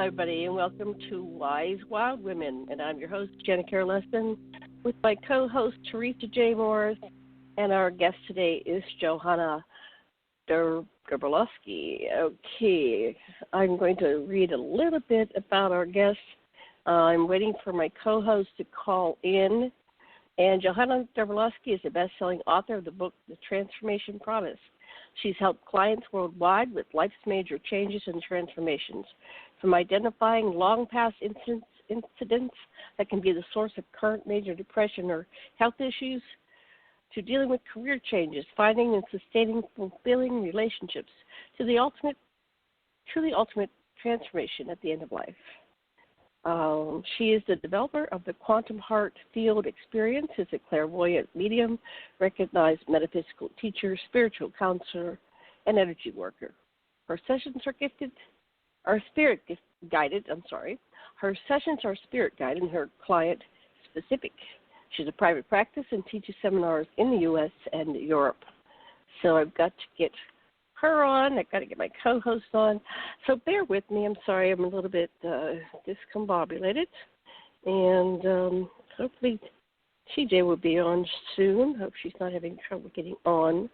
everybody, and welcome to Wise Wild Women. And I'm your host, Johanna Lessin, with my co-host, Theresa J Morri, and our guest today is Johanna Derbolowsky. Okay, I'm going to read a little bit about our guest. I'm waiting for my co-host to call in. And Johanna Derbolowsky is a best-selling author of the book, The Transformation Promise. She's helped clients worldwide with life's major changes and transformations, from identifying long-past incidents that can be the source of current major depression or health issues, to dealing with career changes, finding and sustaining fulfilling relationships, to the truly ultimate transformation at the end of life. She is the developer of the Quantum Heart Field Experience, is a clairvoyant medium, recognized metaphysical teacher, spiritual counselor, and energy worker. Her sessions are spirit guided. Her sessions are spirit guided and her client specific. She's a private practice and teaches seminars in the U.S. and Europe. So I've got to get her on. I've got to get my co-host on. So bear with me. I'm sorry. I'm a little bit discombobulated. And hopefully TJ will be on soon. Hope she's not having trouble getting on.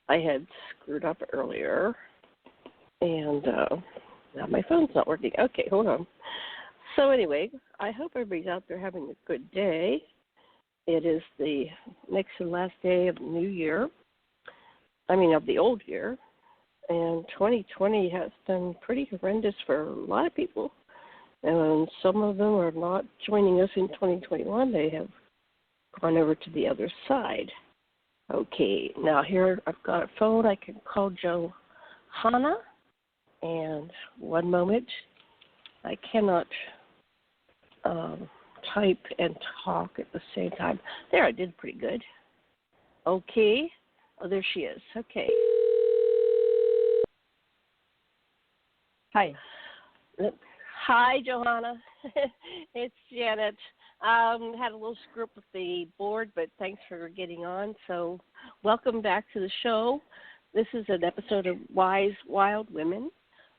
I had screwed up earlier. And now my phone's not working. Okay, hold on. So anyway, I hope everybody's out there having a good day. It is the next and last day of the new year. Of the old year. And 2020 has been pretty horrendous for a lot of people. And some of them are not joining us in 2021. They have gone over to the other side. Okay, now here I've got a phone. I can call Johanna. And one moment. I cannot type and talk at the same time. There, I did pretty good. Okay. Oh, there she is. Okay. Hi. Hi, Johanna. It's Janet. Had a little screw up with the board, but thanks for getting on. So welcome back to the show. This is an episode of Wise Wild Women,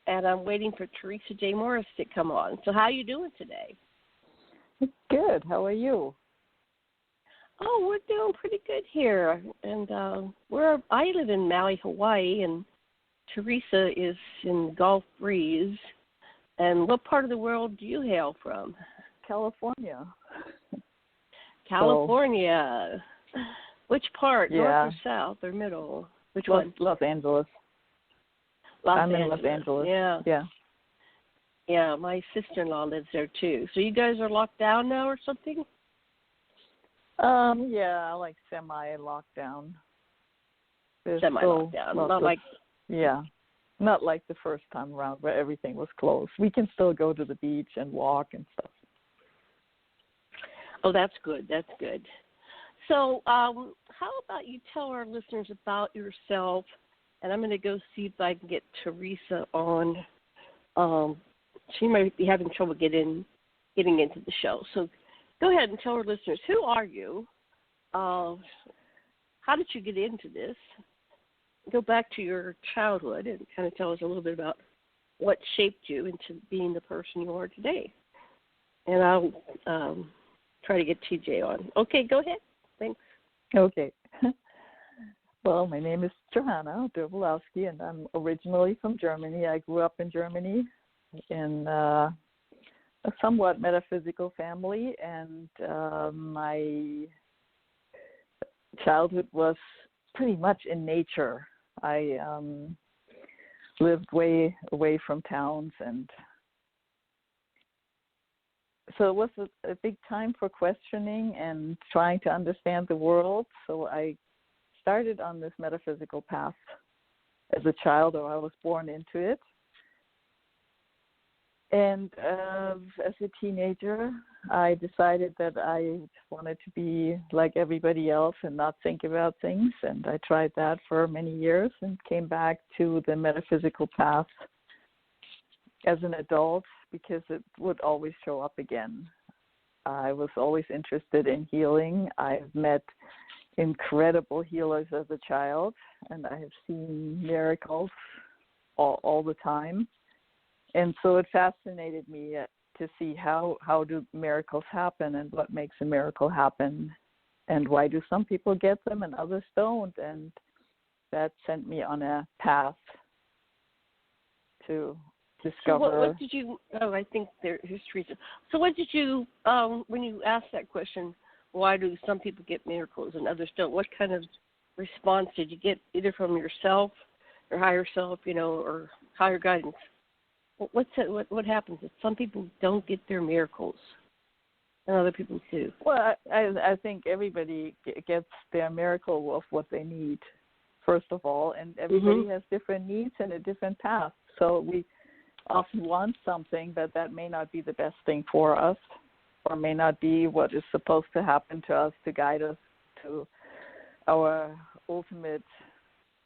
and I'm waiting for Theresa J Morri to come on. So how are you doing today? Good. How are you? Oh, we're doing pretty good here. And I live in Maui, Hawaii, and Theresa is in Gulf Breeze. And what part of the world do you hail from? California. California. Which part? Yeah. North or south or middle? Which one? Los Angeles. I'm in Los Angeles. Yeah. Yeah. Yeah, my sister-in-law lives there too. So you guys are locked down now or something? Yeah, like semi-lockdown. Semi-lockdown. Yeah. Not like the first time around where everything was closed. We can still go to the beach and walk and stuff. Oh, that's good. That's good. So how about you tell our listeners about yourself, and I'm going to go see if I can get Theresa on. She might be having trouble getting into the show. So go ahead and tell our listeners, who are you? How did you get into this? Go back to your childhood and kind of tell us a little bit about what shaped you into being the person you are today. And I'll try to get TJ on. Okay, go ahead. Thanks. Okay. Well, my name is Johanna Derbolowsky, and I'm originally from Germany. I grew up in Germany in a somewhat metaphysical family, and my childhood was pretty much in nature. I lived way away from towns, and so it was a big time for questioning and trying to understand the world. So I started on this metaphysical path as a child, or I was born into it. And as a teenager, I decided that I wanted to be like everybody else and not think about things. And I tried that for many years and came back to the metaphysical path as an adult because it would always show up again. I was always interested in healing. I've met incredible healers as a child, and I have seen miracles all the time. And so it fascinated me to see how do miracles happen and what makes a miracle happen and why do some people get them and others don't. And that sent me on a path to discover. So what did you, I think here's Theresa. So what did you, when you asked that question, why do some people get miracles and others don't, what kind of response did you get either from yourself or higher self, or higher guidance? What happens if some people don't get their miracles and other people do? Well, I think everybody gets their miracle of what they need, first of all, and everybody has different needs and a different path. So we often want something, but that may not be the best thing for us or may not be what is supposed to happen to us to guide us to our ultimate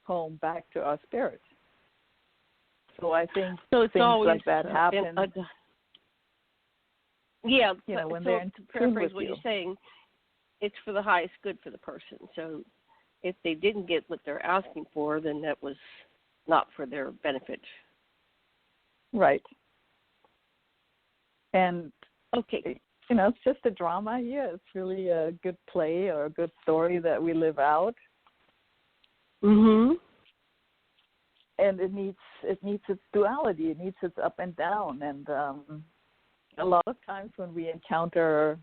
home, back to our spirit. So I think it's things always like that happen. When they're in to tune paraphrase with what you. you're saying, it's for the highest good for the person. So if they didn't get what they're asking for, then that was not for their benefit. Right. And okay, it's just a drama here. It's really a good play or a good story that we live out. Mhm. And it needs its duality. It needs its up and down. And a lot of times when we encounter,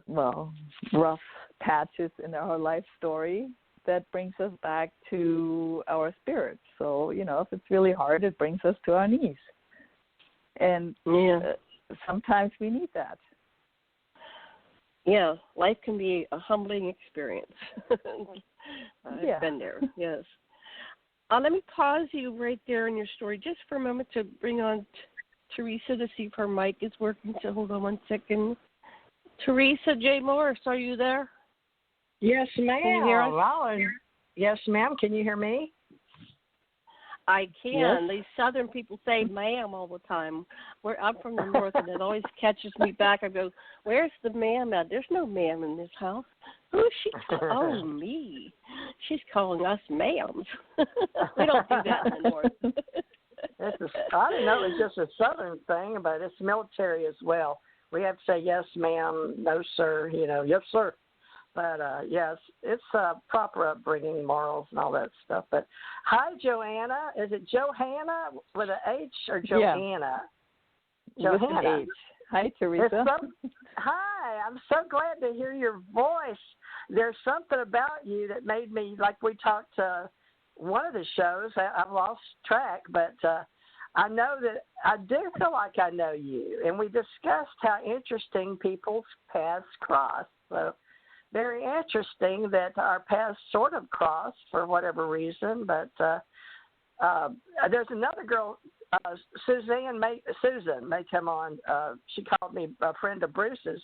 rough patches in our life story, that brings us back to our spirit. So, if it's really hard, it brings us to our knees. And sometimes we need that. Yeah, life can be a humbling experience. I've been there, yes. Let me pause you right there in your story just for a moment to bring on Theresa to see if her mic is working. So hold on one second. Theresa J Morri, are you there? Yes, ma'am. Can you hear us? Yes, ma'am. Can you hear me? I can. Yes. These southern people say ma'am all the time. I'm from the north, and it always catches me back. I go, where's the ma'am at? There's no ma'am in this house. Who is she? Oh, me. She's calling us ma'ams. We don't do that in the north. I didn't know it was just a southern thing, but it's military as well. We have to say yes, ma'am, no, sir, yes, sir. But, yes, it's proper upbringing, morals, and all that stuff. But hi, Johanna. Is it Johanna with an H or Johanna? Yeah. Johanna. With an H. Hi, Theresa. Hi. I'm so glad to hear your voice. There's something about you that made me, like we talked to one of the shows, I've lost track, but I know that I do feel like I know you. And we discussed how interesting people's paths cross. So very interesting that our paths sort of cross for whatever reason. But there's another girl, Susan may come on. She called me a friend of Bruce's.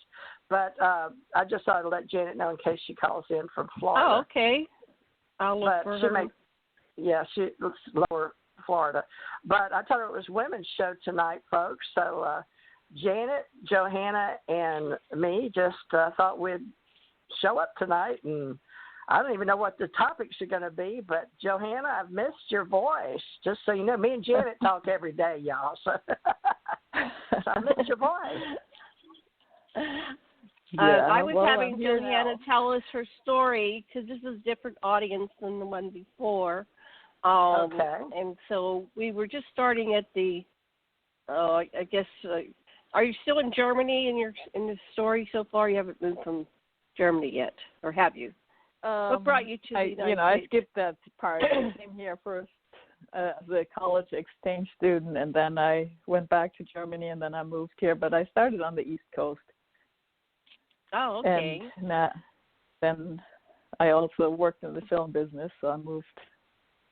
But I just thought I'd let Janet know in case she calls in from Florida. Oh, okay. I'll look for her. She looks lower Florida. But I told her it was women's show tonight, folks. So Janet, Johanna, and me just thought we'd show up tonight. And I don't even know what the topics are going to be. But, Johanna, I've missed your voice. Just so you know, me and Janet talk every day, y'all. So I missed your voice. I was having Johanna tell us her story because this is a different audience than the one before. Okay. And so we were just starting at the, I guess, are you still in Germany in the story so far? You haven't moved from Germany yet, or have you? What brought you to the United States? I skipped that part. I came here first as a college exchange student, and then I went back to Germany, and then I moved here. But I started on the East Coast. Oh, okay. And then I also worked in the film business, so I moved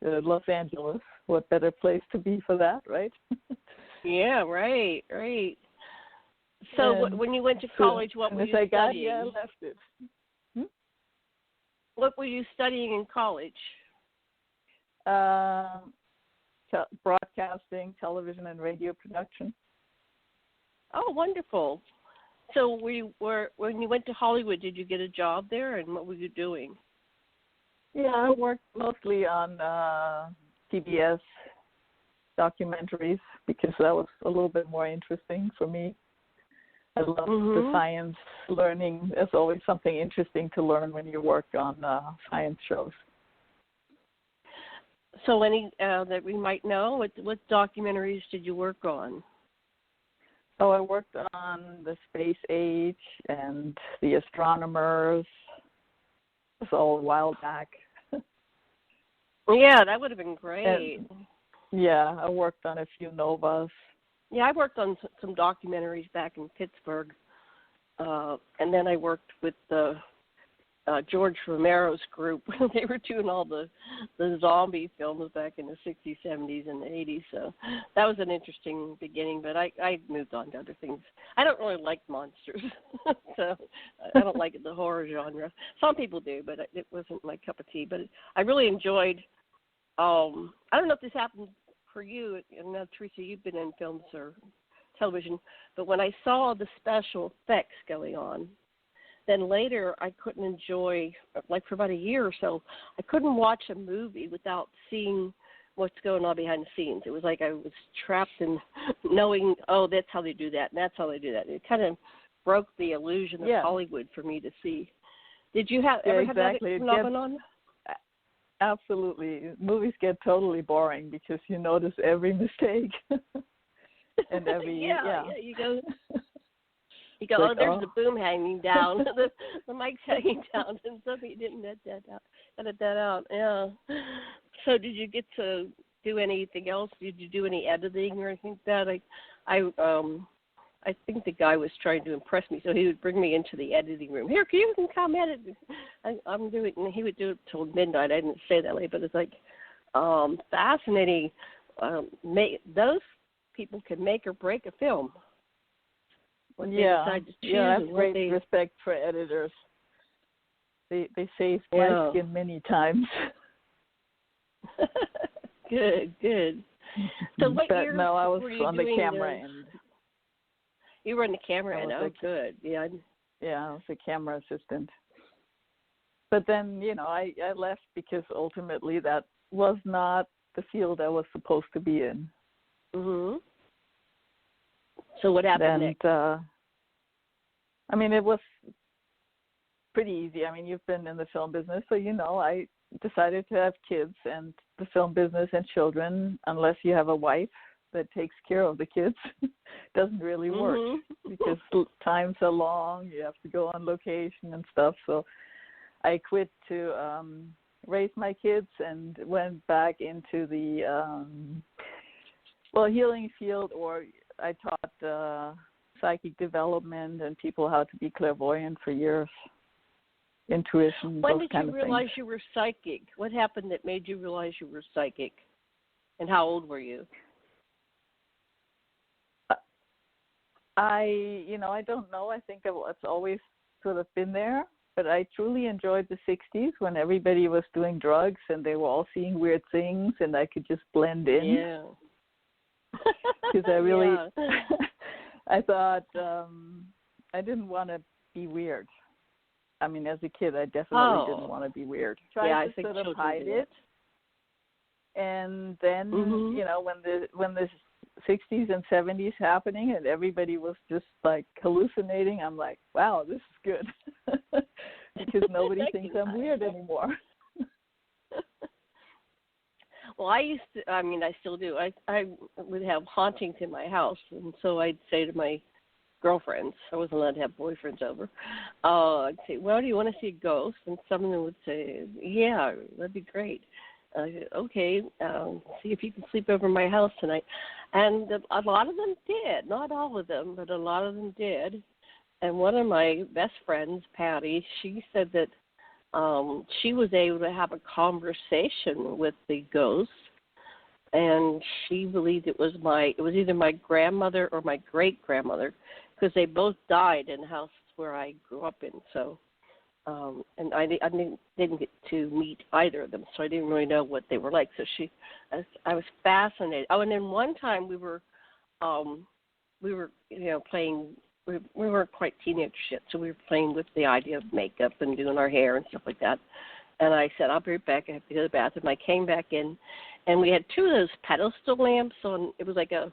to Los Angeles. What better place to be for that, right? Yeah, right. So when you went to college, what were you studying? I left it. What were you studying in college? Broadcasting, television, and radio production. Oh, wonderful. So when you went to Hollywood, did you get a job there, and what were you doing? Yeah, I worked mostly on PBS documentaries because that was a little bit more interesting for me. I love the science learning. There's always something interesting to learn when you work on science shows. So any that we might know, what documentaries did you work on? Oh, I worked on the space age and the astronomers. It was all a while back. Yeah, that would have been great. Yeah, I worked on a few novas. Yeah, I worked on some documentaries back in Pittsburgh, and then I worked with George Romero's group. They were doing all the zombie films back in the 60s, 70s, and the 80s, so that was an interesting beginning, but I moved on to other things. I don't really like monsters, so I don't like the horror genre. Some people do, but it wasn't my cup of tea, but I really enjoyed, I don't know if this happened for you, and now, Theresa, you've been in films or television, but when I saw the special effects going on, then later I couldn't enjoy, like for about a year or so, I couldn't watch a movie without seeing what's going on behind the scenes. It was like I was trapped in knowing, oh, that's how they do that, and that's how they do that. It kind of broke the illusion of Hollywood for me to see. Did you ever have that phenomenon? Absolutely. Movies get totally boring because you notice every mistake and every you go, oh, there's the boom hanging down, the mic's hanging down, and somebody didn't edit that out. Yeah. So did you get to do anything else? Did you do any editing or anything like that? I think the guy was trying to impress me, so he would bring me into the editing room. Here, you can come edit. I'm doing, and he would do it till midnight. I didn't say that late, but it's like fascinating. Those people can make or break a film. I have great respect for editors. They saved my skin many times. Good. So what year I was were you on the camera end. You were in the camera end. Oh, good. Yeah. Yeah, I was a camera assistant. But then, I left because ultimately that was not the field I was supposed to be in. Mhm. So what happened next? It was pretty easy. You've been in the film business, so I decided to have kids, and the film business and children, unless you have a wife that takes care of the kids, doesn't really work because times are long. You have to go on location and stuff. So I quit to raise my kids and went back into the healing field, or I taught psychic development and people how to be clairvoyant for years. Intuition. When did you realize you were psychic? What happened that made you realize you were psychic? And how old were you? I don't know. I think it's always sort of been there, but I truly enjoyed the 60s when everybody was doing drugs and they were all seeing weird things and I could just blend in. Yeah. Because I really, I thought I didn't want to be weird. As a kid, I definitely didn't want to be weird. I think sort of hide it. And then, when the 60s and 70s happening and everybody was just like hallucinating, I'm like, wow, this is good. Because nobody thinks I'm weird anymore. Well, I still do. I would have hauntings in my house, and so I'd say to my girlfriends, I wasn't allowed to have boyfriends over, I'd say, well, do you want to see a ghost? And some of them would say, yeah, that'd be great. Okay, see if you can sleep over my house tonight. And a lot of them did. Not all of them, but a lot of them did. And one of my best friends, Patty, she said that she was able to have a conversation with the ghost, and she believed it was either my grandmother or my great-grandmother, because they both died in the house where I grew up in. So, and I didn't get to meet either of them, so I didn't really know what they were like. So I was fascinated. Oh, and then one time we were playing. We weren't quite teenagers yet, so we were playing with the idea of makeup and doing our hair and stuff like that. And I said, I'll be right back. I have to go to the bathroom. I came back in, And we had two of those pedestal lamps on. It was like a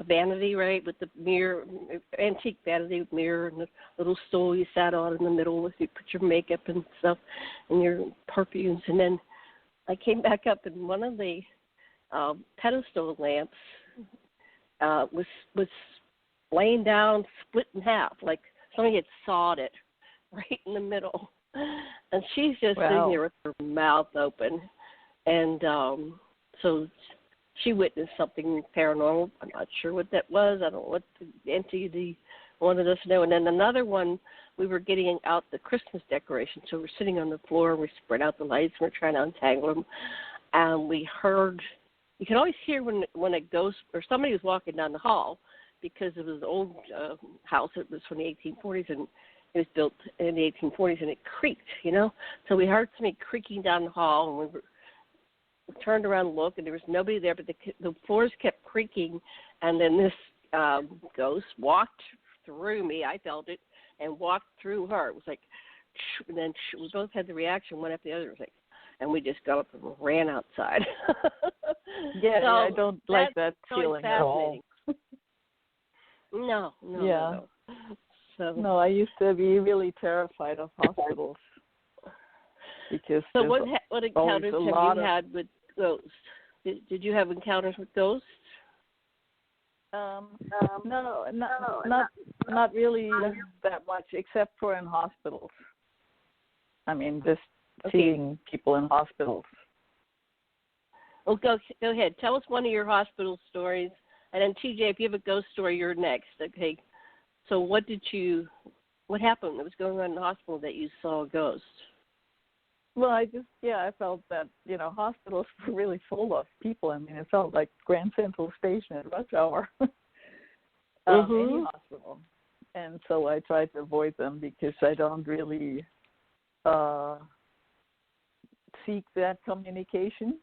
vanity, right, with the mirror, antique vanity with mirror and the little stool you sat on in the middle with you put your makeup and stuff and your perfumes. And then I came back up and one of the pedestal lamps was laying down, split in half, like somebody had sawed it right in the middle. And she's just sitting there with her mouth open. And so she witnessed something paranormal. I'm not sure what that was. I don't know what the entity wanted us to know. And then another one, we were getting out the Christmas decorations. So we're sitting on the floor, we spread out the lights, and we're trying to untangle them. And we heard, you can always hear when a ghost or somebody was walking down the hall, because it was an old house. It was from the 1840s, and it was built in the 1840s, and it creaked, you know. So we heard somebody creaking down the hall, and we turned around and looked, and there was nobody there, but the floors kept creaking, and then this ghost walked through me. I felt it, and walked through her. It was like, and then we both had the reaction, one after the other. It was like, and we just got up and ran outside. Yeah, so I don't like that feeling at all. No. No, I used to be really terrified of hospitals. Because so what encounters have you had with ghosts? Did you have encounters with ghosts? No, not really that much, except for in hospitals. I mean, just seeing people in hospitals. Well, go ahead. Tell us one of your hospital stories, and then TJ, if you have a ghost story, you're next. Okay. So what happened that was going on in the hospital that you saw a ghost? Well, I felt that, hospitals were really full of people. I mean, it felt like Grand Central Station at rush hour. Any hospital. And so I tried to avoid them because I don't really seek that communication.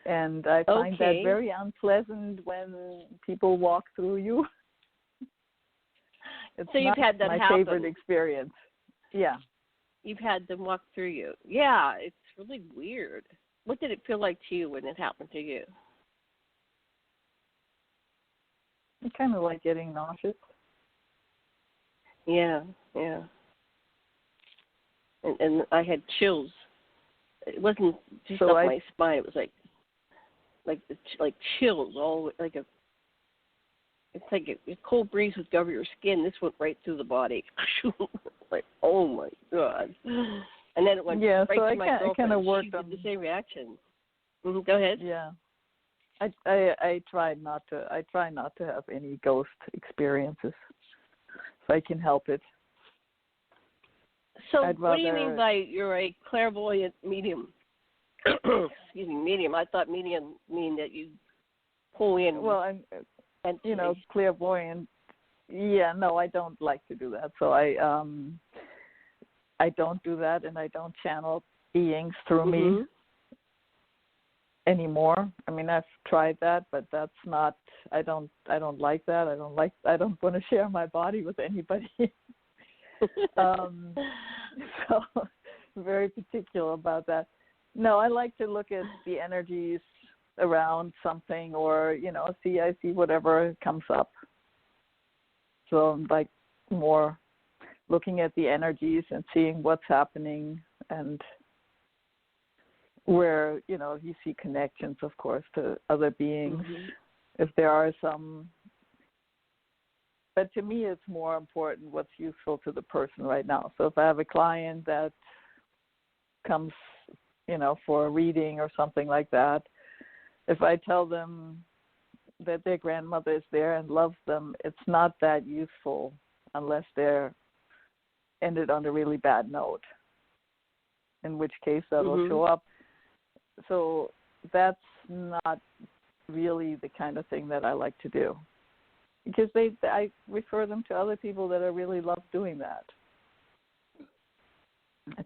And I find that very unpleasant when people walk through you. It's so you've had that my happen. favorite experience. Yeah. You've had them walk through you. Yeah, it's really weird. What did it feel like to you when it happened to you? It's kind of like getting nauseous. Yeah. And I had chills. It wasn't just up my spine. It was like chills all it's like a cold breeze would go over your skin. This went right through the body. Like, oh my God. And then it went right to my girlfriend. Kind of worked on the same reaction. Mm-hmm. Go ahead. Yeah. I try not to have any ghost experiences if I can help it. So what do you mean by you're a clairvoyant medium? Excuse me, medium. I thought medium mean that you pull in. Well, and clairvoyant. Yeah, no, I don't like to do that. So I don't do that, and I don't channel beings through me anymore. I mean, I've tried that, but that's not. I don't like that. I don't want to share my body with anybody. So very particular about that. No, I like to look at the energies around something, or I see whatever comes up. So I'm like more looking at the energies and seeing what's happening, and where you see connections, of course, to other beings, if there are some. But to me, it's more important what's useful to the person right now. So if I have a client that comes, for a reading or something like that, if I tell them that their grandmother is there and loves them, it's not that useful unless they're ended on a really bad note, in which case that'll show up. So that's not really the kind of thing that I like to do, because I refer them to other people that I really love doing that.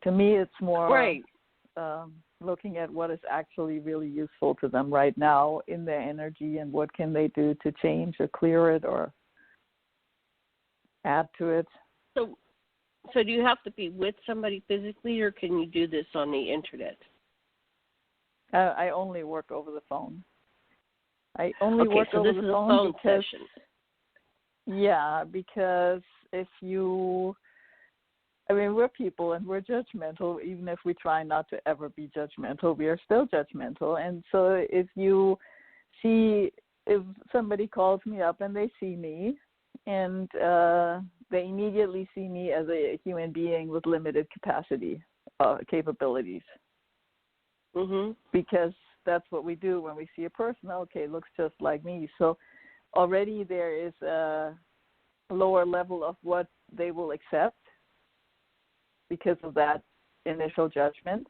To me, it's more looking at what is actually really useful to them right now in their energy, and what can they do to change or clear it or add to it. So do you have to be with somebody physically, or can you do this on the internet? I only work over the phone. I only work so over this the is phone a phone because, session. yeah, because we're people and we're judgmental. Even if we try not to ever be judgmental, we are still judgmental. And so if somebody calls me up and they see me, and they immediately see me as a human being with limited capabilities. Mm-hmm. Because that's what we do when we see a person. Okay, looks just like me. So already there is a lower level of what they will accept because of that initial judgment.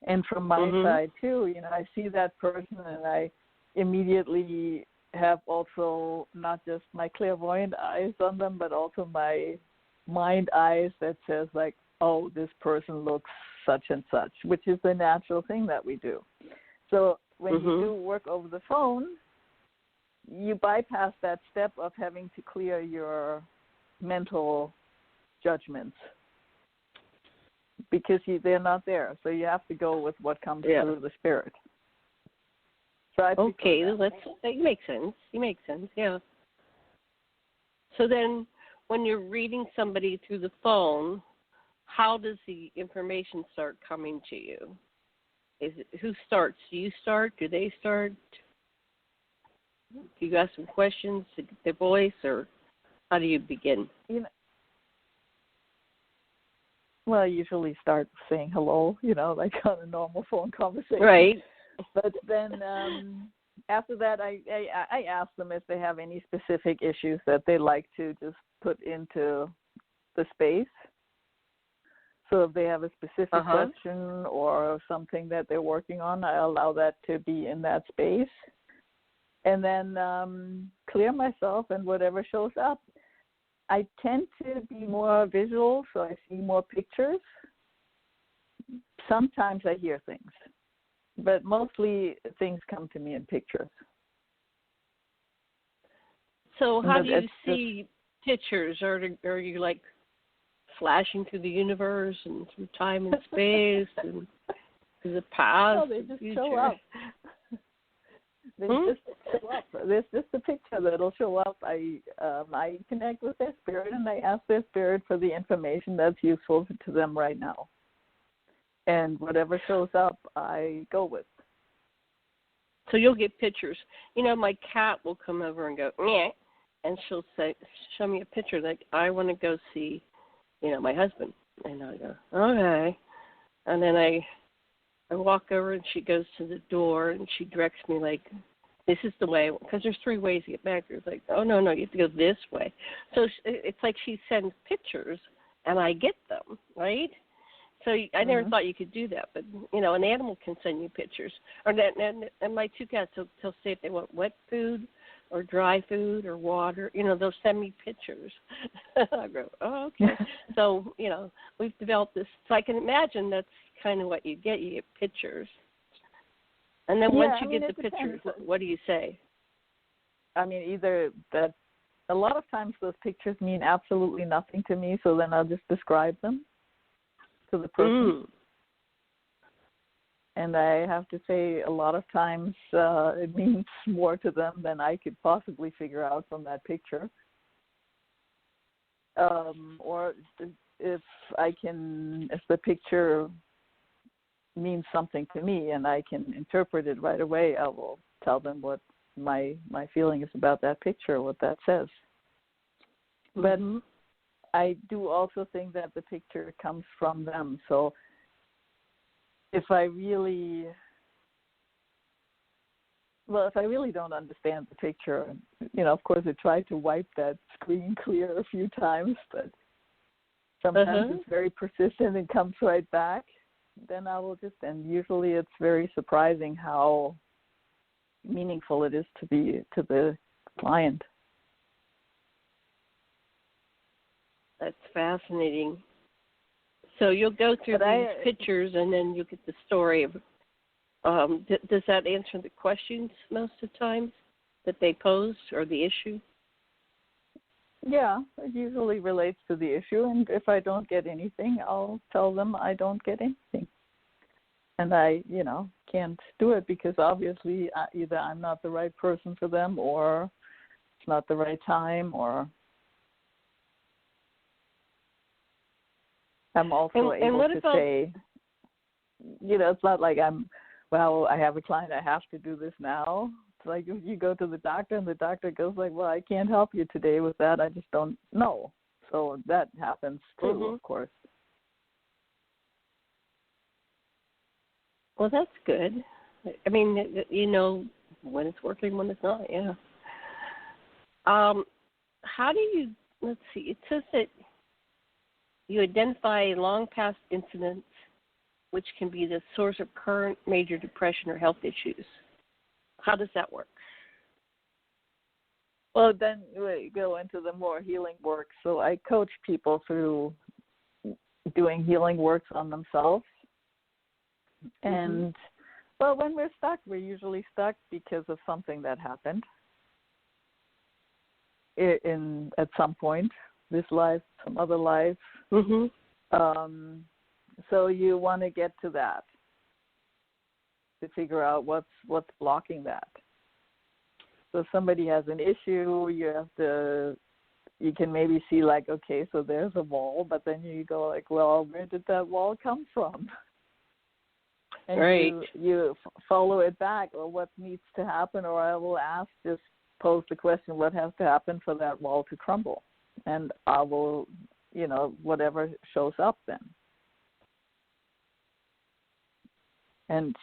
And from my side too, I see that person and I immediately have also not just my clairvoyant eyes on them, but also my mind eyes that says like, oh, this person looks such and such, which is the natural thing that we do. So when you do work over the phone, you bypass that step of having to clear your mental judgments because they're not there. So you have to go with what comes through the spirit. So that makes sense. Yeah. So then when you're reading somebody through the phone, how does the information start coming to you? Who starts? Do you start? Do they start? Do you ask them questions to get their voice, or how do you begin? Well, I usually start saying hello, like on a normal phone conversation. Right. But then after that, I ask them if they have any specific issues that they like to just put into the space. So if they have a specific question or something that they're working on, I allow that to be in that space. And then clear myself and whatever shows up. I tend to be more visual, so I see more pictures. Sometimes I hear things, but mostly things come to me in pictures. So how do you see pictures? Are you like flashing through the universe and through time and space and through the past? No, they just show up. They just show up. There's just a picture that'll show up. I connect with their spirit and I ask their spirit for the information that's useful to them right now. And whatever shows up, I go with. So you'll get pictures. My cat will come over and go, meh, and she'll show me a picture like, I want to go see, my husband. And I go, okay. And then I walk over and she goes to the door and she directs me like, this is the way, because there's 3 ways to get back there. It's like, oh, no, you have to go this way. So it's like she sends pictures and I get them, right? So I never thought you could do that, but, an animal can send you pictures. And my 2 cats, they'll say if they want wet food or dry food or water, they'll send me pictures. I go, oh, okay. So, we've developed this. So I can imagine that's kind of what you get pictures. And then once you get the pictures, what do you say? Either that a lot of times those pictures mean absolutely nothing to me, so then I'll just describe them to the person. And I have to say a lot of times it means more to them than I could possibly figure out from that picture. Or if the picture means something to me and I can interpret it right away, I will tell them what my feeling is about that picture, what that says. But I do also think that the picture comes from them. So if I really don't understand the picture, of course I try to wipe that screen clear a few times, but sometimes it's very persistent and comes right back. Then I will and usually it's very surprising how meaningful it is to the client. That's fascinating. So you'll go through these pictures and then you get the story of, does that answer the questions most of the times that they pose or the issue? Yeah, it usually relates to the issue, and if I don't get anything, I'll tell them I don't get anything. And I, can't do it because obviously either I'm not the right person for them, or it's not the right time, or I'm also able to say, it's not like I have a client, I have to do this now. It's like if you go to the doctor and the doctor goes like, well, I can't help you today with that. I just don't know. So that happens too, of course. Well, that's good. I mean, when it's working, when it's not, yeah. How do you, let's see, it says that you identify long past incidents which can be the source of current major depression or health issues. How does that work? Well, then we go into the more healing work. So I coach people through doing healing works on themselves. And, well, when we're stuck, we're usually stuck because of something that happened at some point, this life, some other life. So you want to get to that to figure out what's blocking that. So if somebody has an issue, you can maybe see like, okay, so there's a wall, but then you go like, well, where did that wall come from? And right. you follow it back, or what needs to happen, or I will just pose the question, what has to happen for that wall to crumble? And I will, whatever shows up then. And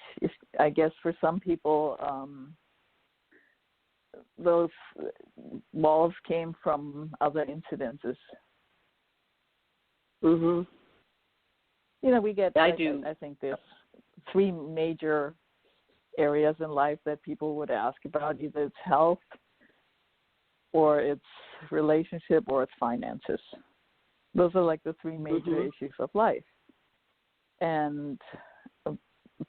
I guess for some people, those walls came from other incidences. We get, I think there's 3 major areas in life that people would ask about. Either it's health, or it's relationship, or it's finances. Those are like the 3 major issues of life. And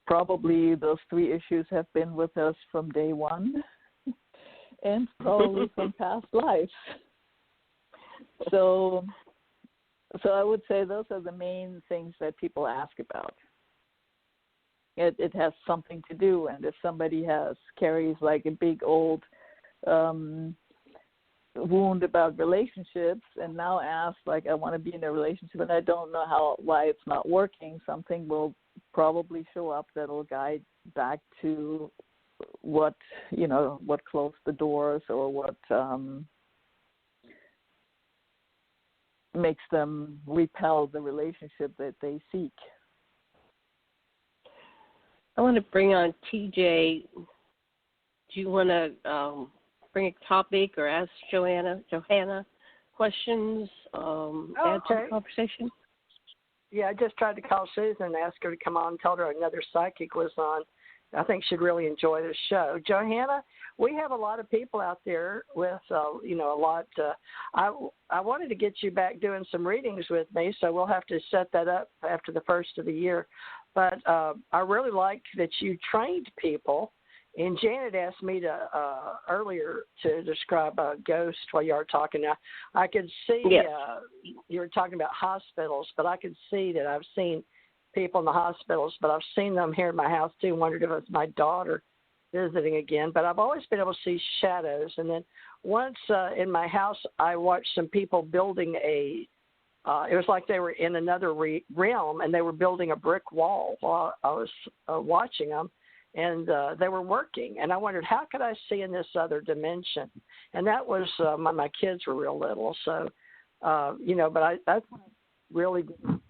probably those 3 issues have been with us from day one and probably from past lives. So I would say those are the main things that people ask about. It has something to do, and if somebody carries like a big old wound about relationships and now asks like, I want to be in a relationship and I don't know why it's not working, something will probably show up that'll guide back to what closed the doors, or what makes them repel the relationship that they seek. I want to bring on TJ. Do you want to bring a topic or ask Johanna questions, add to the conversation? Yeah, I just tried to call Susan and ask her to come on and told her another psychic was on. I think she'd really enjoy the show. Johanna, we have a lot of people out there with, a lot. I wanted to get you back doing some readings with me, so we'll have to set that up after the first of the year. But I really liked that you trained people. And Janet asked me to earlier to describe a ghost while you were talking. Now, I could see you were talking about hospitals, but I could see that I've seen people in the hospitals, but I've seen them here in my house too. Wondered if it was my daughter visiting again. But I've always been able to see shadows. And then once in my house, I watched some people building it was like they were in another realm, and they were building a brick wall while I was watching them. And they were working, and I wondered, how could I see in this other dimension? And that was my kids were real little, so but that's really good.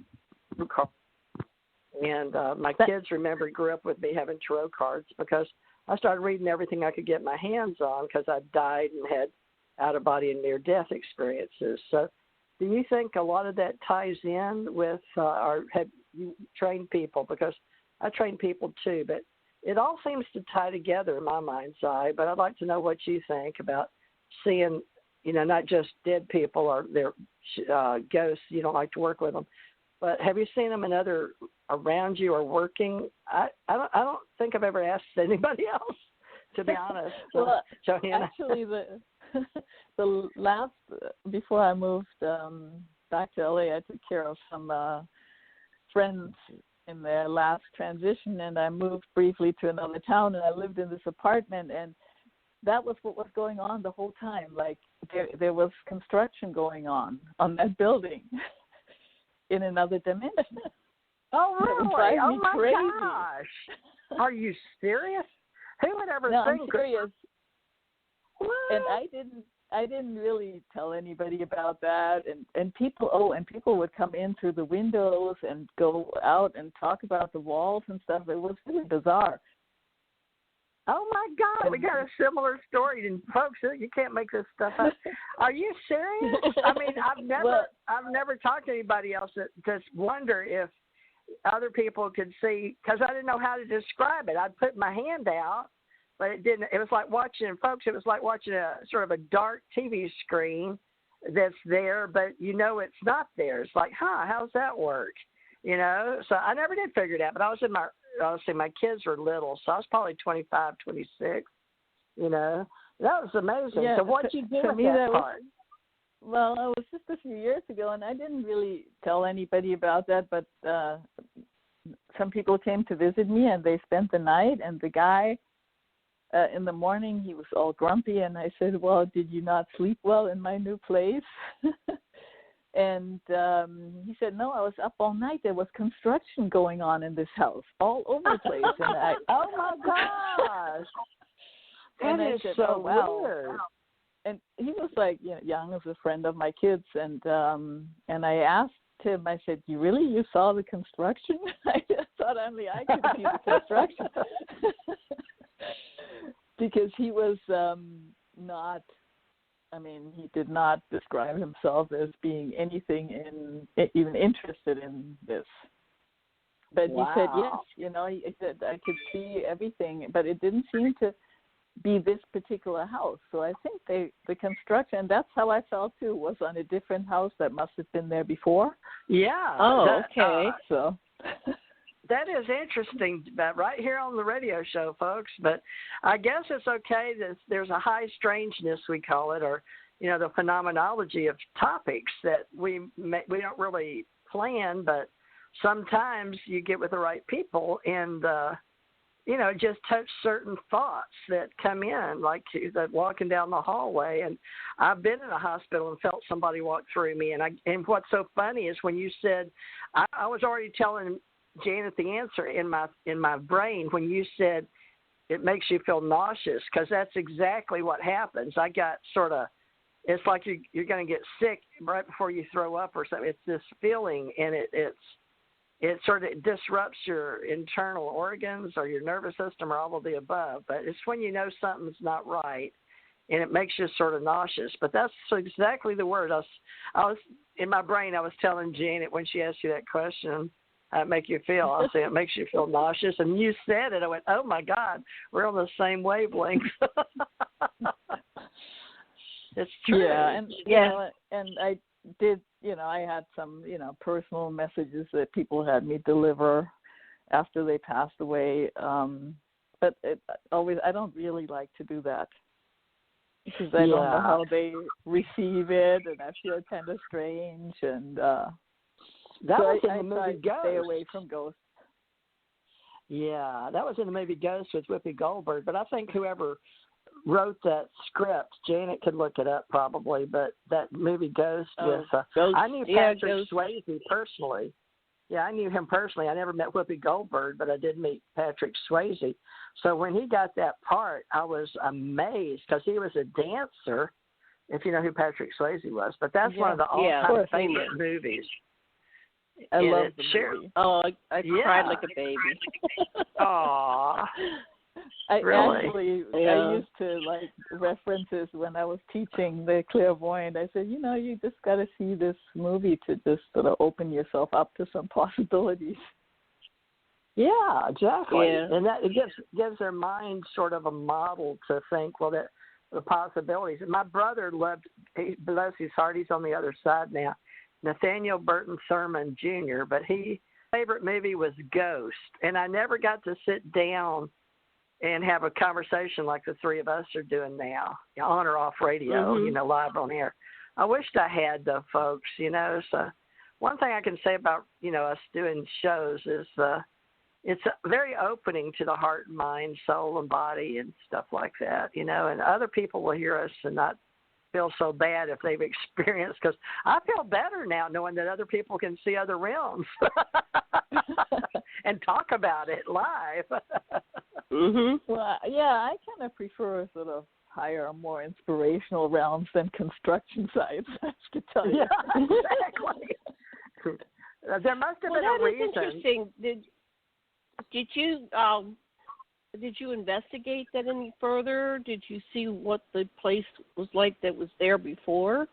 And my kids grew up with me having tarot cards, because I started reading everything I could get my hands on, because I died and had out of body and near death experiences. So, do you think a lot of that ties in with, or have you trained people? Because I train people too, but it all seems to tie together in my mind's eye. But I'd like to know what you think about seeing, not just dead people or their ghosts. You don't like to work with them, but have you seen them in other around you or working? I don't think I've ever asked anybody else, to be honest. Well, Johanna. Actually, the last before I moved back to LA, I took care of some friends in the last transition, and I moved briefly to another town, and I lived in this apartment, and that was what was going on the whole time. Like there was construction going on that building in another dimension. Oh, really? Oh, my crazy. gosh. Are you serious? Who would ever No, think? I'm serious. What? And I didn't really tell anybody about that, and people would come in through the windows and go out and talk about the walls and stuff. It was really bizarre. Oh my God, we got a similar story, and folks, you can't make this stuff up. Are you serious? I mean, I've never talked to anybody else that just wonder if other people could see, because I didn't know how to describe it. I'd put my hand out, but it didn't. It was like watching, folks, it was like watching a sort of a dark TV screen that's there, but it's not there. It's like, how's that work? So I never did figure it out, but I was in my kids were little, so I was probably 25, 26, that was amazing. Yeah, so what'd you do with that part? Well, it was just a few years ago, and I didn't really tell anybody about that, but some people came to visit me, and they spent the night, and the guy, in the morning, he was all grumpy, and I said, well, did you not sleep well in my new place? And he said, no, I was up all night. There was construction going on in this house all over the place. And oh, my gosh. And that I is said, so oh, wow. weird. And he was like, young as a friend of my kids. And I asked him, I said, you saw the construction? I just thought only I could see the construction. Because he was he did not describe himself as being anything even interested in this. But wow. He said yes, he said I could see everything, but it didn't seem to be this particular house. So I think the construction, that's how I felt too, was on a different house that must have been there before. Yeah. Oh, okay. So that is interesting, but right here on the radio show, folks. But I guess it's okay that there's a high strangeness, we call it, or the phenomenology of topics that we don't really plan, but sometimes you get with the right people and just touch certain thoughts that come in, like that walking down the hallway. And I've been in a hospital and felt somebody walk through me. And what's so funny is when you said, I was already telling Janet the answer in my brain when you said it makes you feel nauseous, because that's exactly what happens. I got sort of, it's like you're going to get sick right before you throw up or something. It's this feeling, and it sort of disrupts your internal organs or your nervous system or all of the above. But it's when you know something's not right, and it makes you sort of nauseous. But that's exactly the word. I was in my brain, I was telling Janet when she asked you that question, how it make you feel? I said, it makes you feel nauseous. And you said it. I went, oh, my God, we're on the same wavelength. It's true. Yeah, and I did, I had some, personal messages that people had me deliver after they passed away. But I don't really like to do that because I don't know how they receive it, and I feel kind of strange. And that was in the movie Ghost. Stay away from ghosts. Yeah, that was in the movie Ghost with Whoopi Goldberg. But I think whoever wrote that script, Janet could look it up probably, but that movie Ghost with I knew Patrick Swayze personally. Yeah, I knew him personally. I never met Whoopi Goldberg, but I did meet Patrick Swayze. So when he got that part, I was amazed because he was a dancer, if you know who Patrick Swayze was. But that's one of the all-time favorite movies. I love the movie. Oh, I cried like a baby. Aw. I really? I used to references when I was teaching the clairvoyant. I said, you just got to see this movie to just sort of open yourself up to some possibilities. Yeah, exactly. Yeah. And that it gives their mind sort of a model to think, well, that the possibilities. And my brother bless his heart, he's on the other side now, Nathaniel Burton Thurman Jr., but his favorite movie was Ghost. And I never got to sit down and have a conversation like the three of us are doing now, on or off radio, live on air. I wished I had, though, folks, So one thing I can say about, us doing shows is it's very opening to the heart and mind, soul and body and stuff like that, and other people will hear us and not feel so bad if they've experienced, because I feel better now knowing that other people can see other realms and talk about it live. Well, yeah, I kind of prefer sort of higher, more inspirational realms than construction sites, I have to tell you. Yeah, exactly. There must have been a reason. That is interesting. Did you investigate that any further? Did you see what the place was like that was there before?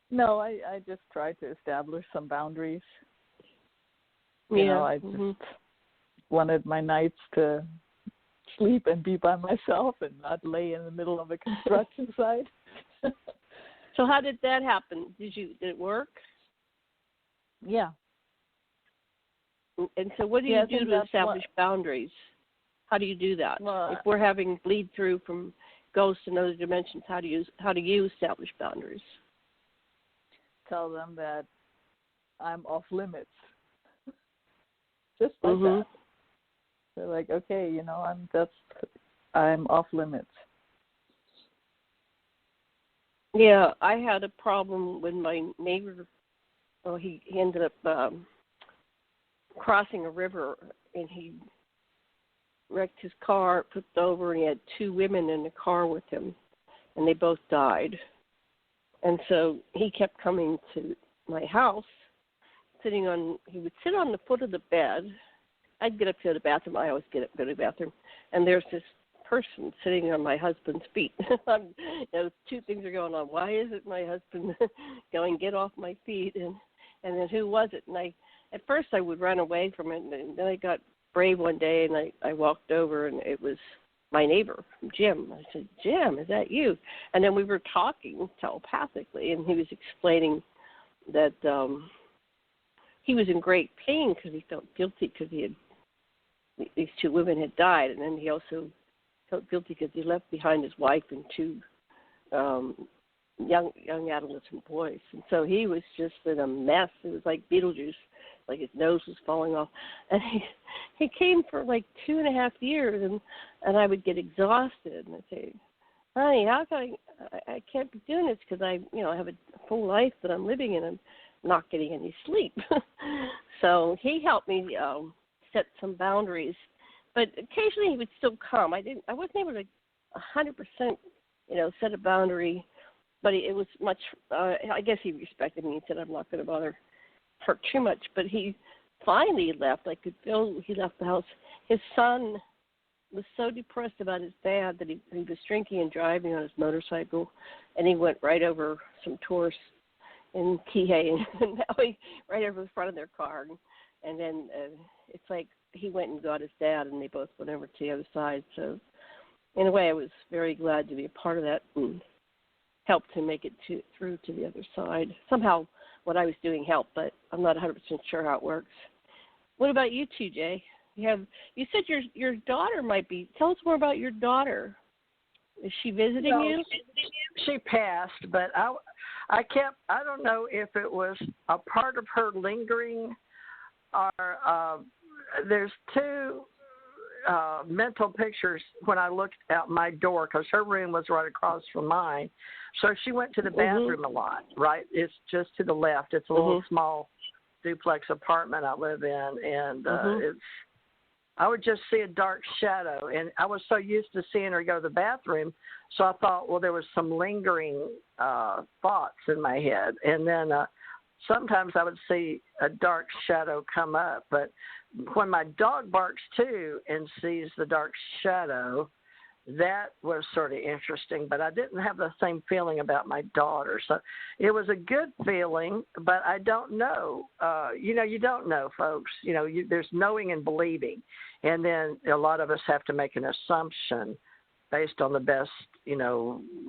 No, I just tried to establish some boundaries. Yeah. I just wanted my nights to sleep and be by myself and not lay in the middle of a construction site. So how did that happen? Did it work? Yeah. And so what do you do to establish boundaries? How do you do that? Well, if we're having bleed through from ghosts and other dimensions, how do you establish boundaries? Tell them that I'm off limits. Just like that. They're like, okay, I'm off limits. Yeah, I had a problem when my neighbor. Well, he ended up crossing a river, and he wrecked his car, flipped over, and he had 2 women in the car with him, and they both died. And so he kept coming to my house, he would sit on the foot of the bed. I'd get up to the bathroom. I always get up to the bathroom, and there's this person sitting on my husband's feet. 2 things are going on. Why isn't my husband going, get off my feet? And then who was it? And at first I would run away from it, and then I got brave one day, and I walked over, and it was my neighbor, Jim. I said, Jim, is that you? And then we were talking telepathically, and he was explaining that he was in great pain because he felt guilty because these 2 women had died, and then he also felt guilty because he left behind his wife and 2 young adolescent boys. And so he was just in a mess. It was like Beetlejuice, like his nose was falling off. And he came for like 2.5 years, and I would get exhausted, and I'd say, honey, how can I can't be doing this because I have a full life that I'm living in and not getting any sleep. So he helped me set some boundaries, but occasionally he would still come. I wasn't able to 100%, set a boundary, but it was much. I guess he respected me and said, I'm not going to bother her too much. But he finally left. I could feel he left the house. His son was so depressed about his dad that he was drinking and driving on his motorcycle, and he went right over some tourists in Kihei, and now he right over the front of their car, and then it's like he went and got his dad, and they both went over to the other side. So in a way, I was very glad to be a part of that and helped him make it through to the other side. Somehow what I was doing helped, but I'm not 100% sure how it works. What about you two, Jay? You said your daughter might be. Tell us more about your daughter. Is she visiting you? She passed, but I don't know if it was a part of her lingering or there's 2 mental pictures when I looked out my door, because her room was right across from mine. So she went to the bathroom a lot, right? It's just to the left. It's a little small duplex apartment I live in, and I would just see a dark shadow, and I was so used to seeing her go to the bathroom, so I thought, well, there was some lingering thoughts in my head. And then sometimes I would see a dark shadow come up, but when my dog barks too and sees the dark shadow, that was sort of interesting, but I didn't have the same feeling about my daughter. So it was a good feeling, but I don't know. You don't know, folks. There's knowing and believing. And then a lot of us have to make an assumption based on the best,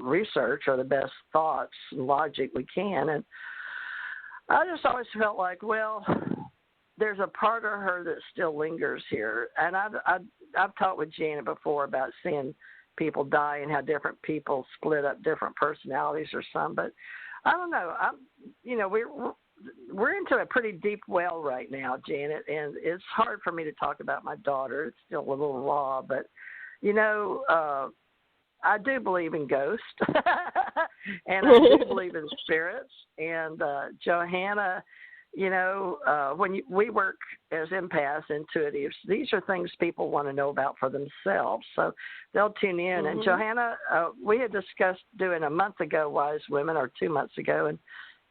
research or the best thoughts and logic we can. And I just always felt like, well, there's a part of her that still lingers here. And I've talked with Jana before about seeing people die and how different people split up different personalities or some. But I don't know. we're into a pretty deep well right now, Janet, and it's hard for me to talk about my daughter. It's still a little raw, but, I do believe in ghosts, and I do believe in spirits. And Johanna, when we work as empaths, intuitives, these are things people want to know about for themselves. So they'll tune in. Mm-hmm. And Johanna, we had discussed doing a month ago Wise Women, or 2 months ago, and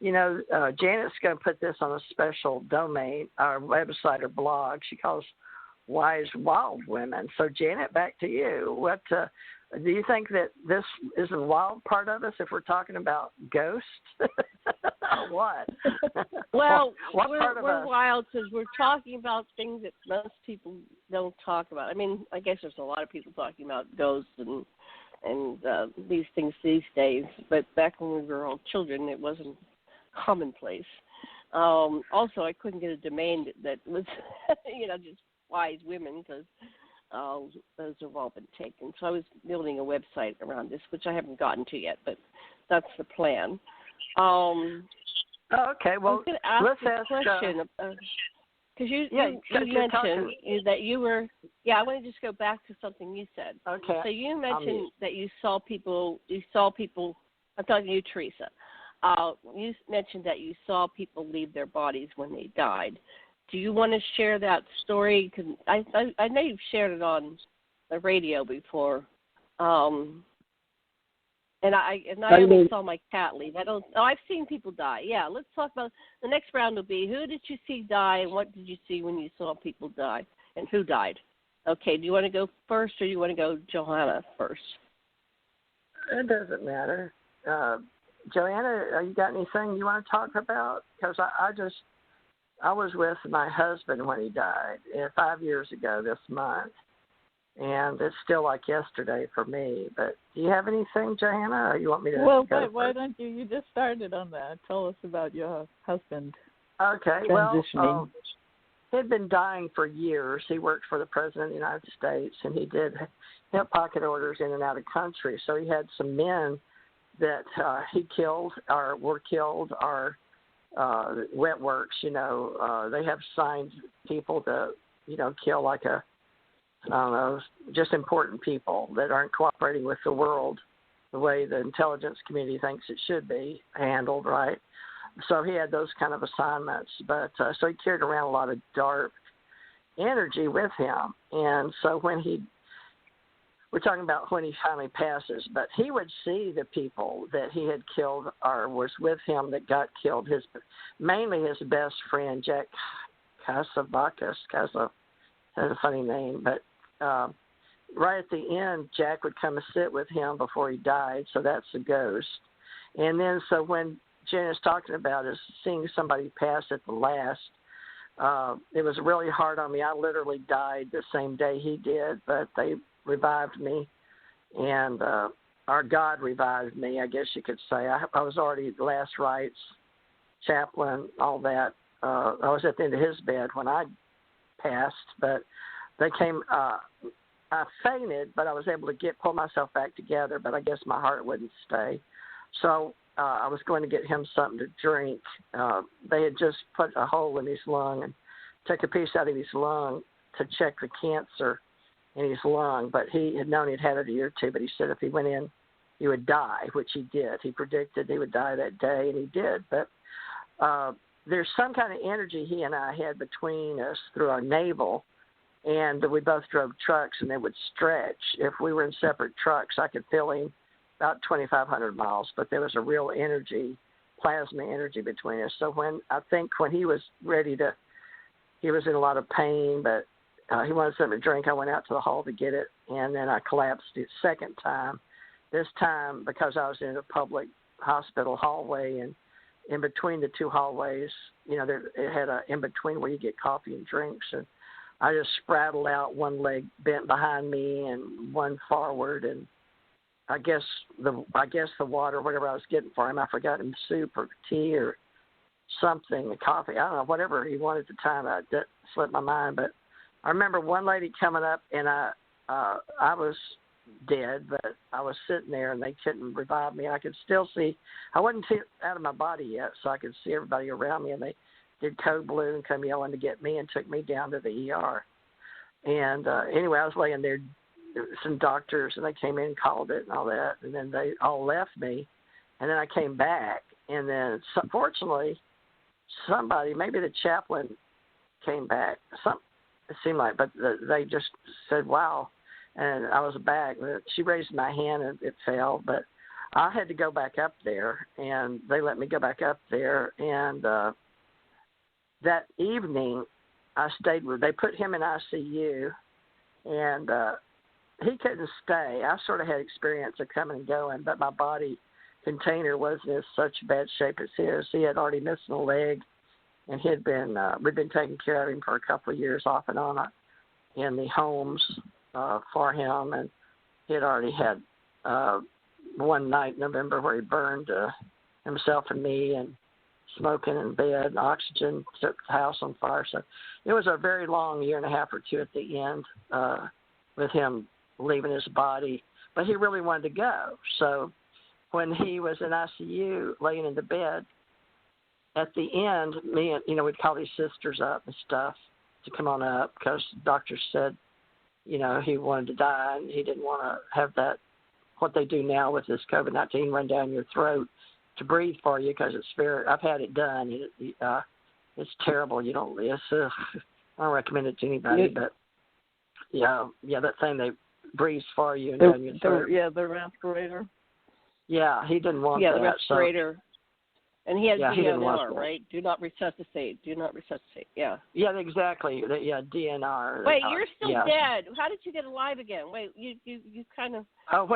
Janet's going to put this on a special domain, our website or blog. She calls Wise Wild Women. So Janet, back to you. What do you think that this is a wild part of us if we're talking about ghosts? What? Well, we're wild because we're talking about things that most people don't talk about. I mean, I guess there's a lot of people talking about ghosts and these things these days, but back when we were all children, it wasn't commonplace. Also, I couldn't get a domain that was, just Wise Women, because those have all been taken. So I was building a website around this, which I haven't gotten to yet, but that's the plan. Okay, well, let's ask a question. Because you mentioned that you were, I want to just go back to something you said. Okay. So you mentioned that you saw people, I'm talking to you, Theresa. You mentioned that you saw people leave their bodies when they died. Do you want to share that story? Because I know you've shared it on the radio before. And I only saw my cat leave. I've seen people die. Yeah, let's talk about the next round. Will be who did you see die, and what did you see when you saw people die, and who died? Okay, do you want to go first, or do you want to go Johanna first? It doesn't matter. Johanna, you got anything you want to talk about? Because I was with my husband when he died 5 years ago this month, and it's still like yesterday for me. But do you have anything, Johanna, or you want me to go first? Why don't you just started on that. Tell us about your husband. Okay, transitioning. He'd been dying for years. He worked for the President of the United States, and he did hip pocket orders in and out of country. So he had some men that he killed or were killed, or wet works, they have signed people to, kill like just important people that aren't cooperating with the world the way the intelligence community thinks it should be handled, right? So he had those kind of assignments, but so he carried around a lot of dark energy with him. And so we're talking about when he finally passes, but he would see the people that he had killed or was with him that got killed. Mainly his best friend, Jack Casavacas. Has a funny name, but right at the end, Jack would come and sit with him before he died. So that's a ghost. And then, so when Jenna's talking about is seeing somebody pass at the last, it was really hard on me. I literally died the same day he did, but they revived me, and our God revived me, I guess you could say. I was already last rites, chaplain, all that. I was at the end of his bed when I passed, but they came. I fainted, but I was able to pull myself back together, but I guess my heart wouldn't stay. So I was going to get him something to drink. They had just put a hole in his lung and took a piece out of his lung to check the cancer in his lung, but he had known he'd had it a year or two, but he said if he went in, he would die, which he did. He predicted he would die that day, and he did. But there's some kind of energy he and I had between us through our navel, and we both drove trucks, and they would stretch. If we were in separate trucks, I could feel him about 2,500 miles, but there was a real energy, plasma energy between us. So when he was ready to, he was in a lot of pain, but he wanted something to drink. I went out to the hall to get it, and then I collapsed the second time. This time, because I was in a public hospital hallway, and in between the two hallways, it had a in between where you get coffee and drinks, and I just spraddled out, one leg bent behind me and one forward, and I guess the water, whatever I was getting for him, I forgot him soup or tea or something, coffee, I don't know, whatever he wanted at the time. That slipped my mind, but I remember one lady coming up, and I was dead, but I was sitting there and they couldn't revive me. I could still see. I wasn't out of my body yet, so I could see everybody around me, and they did code blue and come yelling to get me and took me down to the ER. And anyway, I was laying there, some doctors, and they came in and called it and all that, and then they all left me, and then I came back, and then fortunately somebody, maybe the chaplain, came back. It seemed like, but they just said, wow, and I was back. She raised my hand and it fell, but I had to go back up there, and they let me go back up there, and that evening I stayed with, they put him in ICU, and he couldn't stay. I sort of had experience of coming and going, but my body container wasn't in such bad shape as his. He had already missed a leg, and we'd been taking care of him for a couple of years off and on in the homes for him, and he had already had one night in November where he burned himself and me, and smoking in bed, and oxygen took the house on fire. So it was a very long year and a half or two at the end with him leaving his body, but he really wanted to go. So when he was in ICU laying in the bed, at the end, me and, we'd call these sisters up and stuff to come on up, because doctors said, he wanted to die, and he didn't want to have that, what they do now with this COVID-19, run down your throat to breathe for you, because I've had it done. It's terrible. I don't recommend it to anybody, but that thing they breathe for you and down your throat. The respirator. Yeah, he didn't want that. The respirator. So, and he has DNR, right? Do not resuscitate. Yeah. Yeah, exactly. DNR. Wait, you're still dead. How did you get alive again? Wait, you kind of. I'm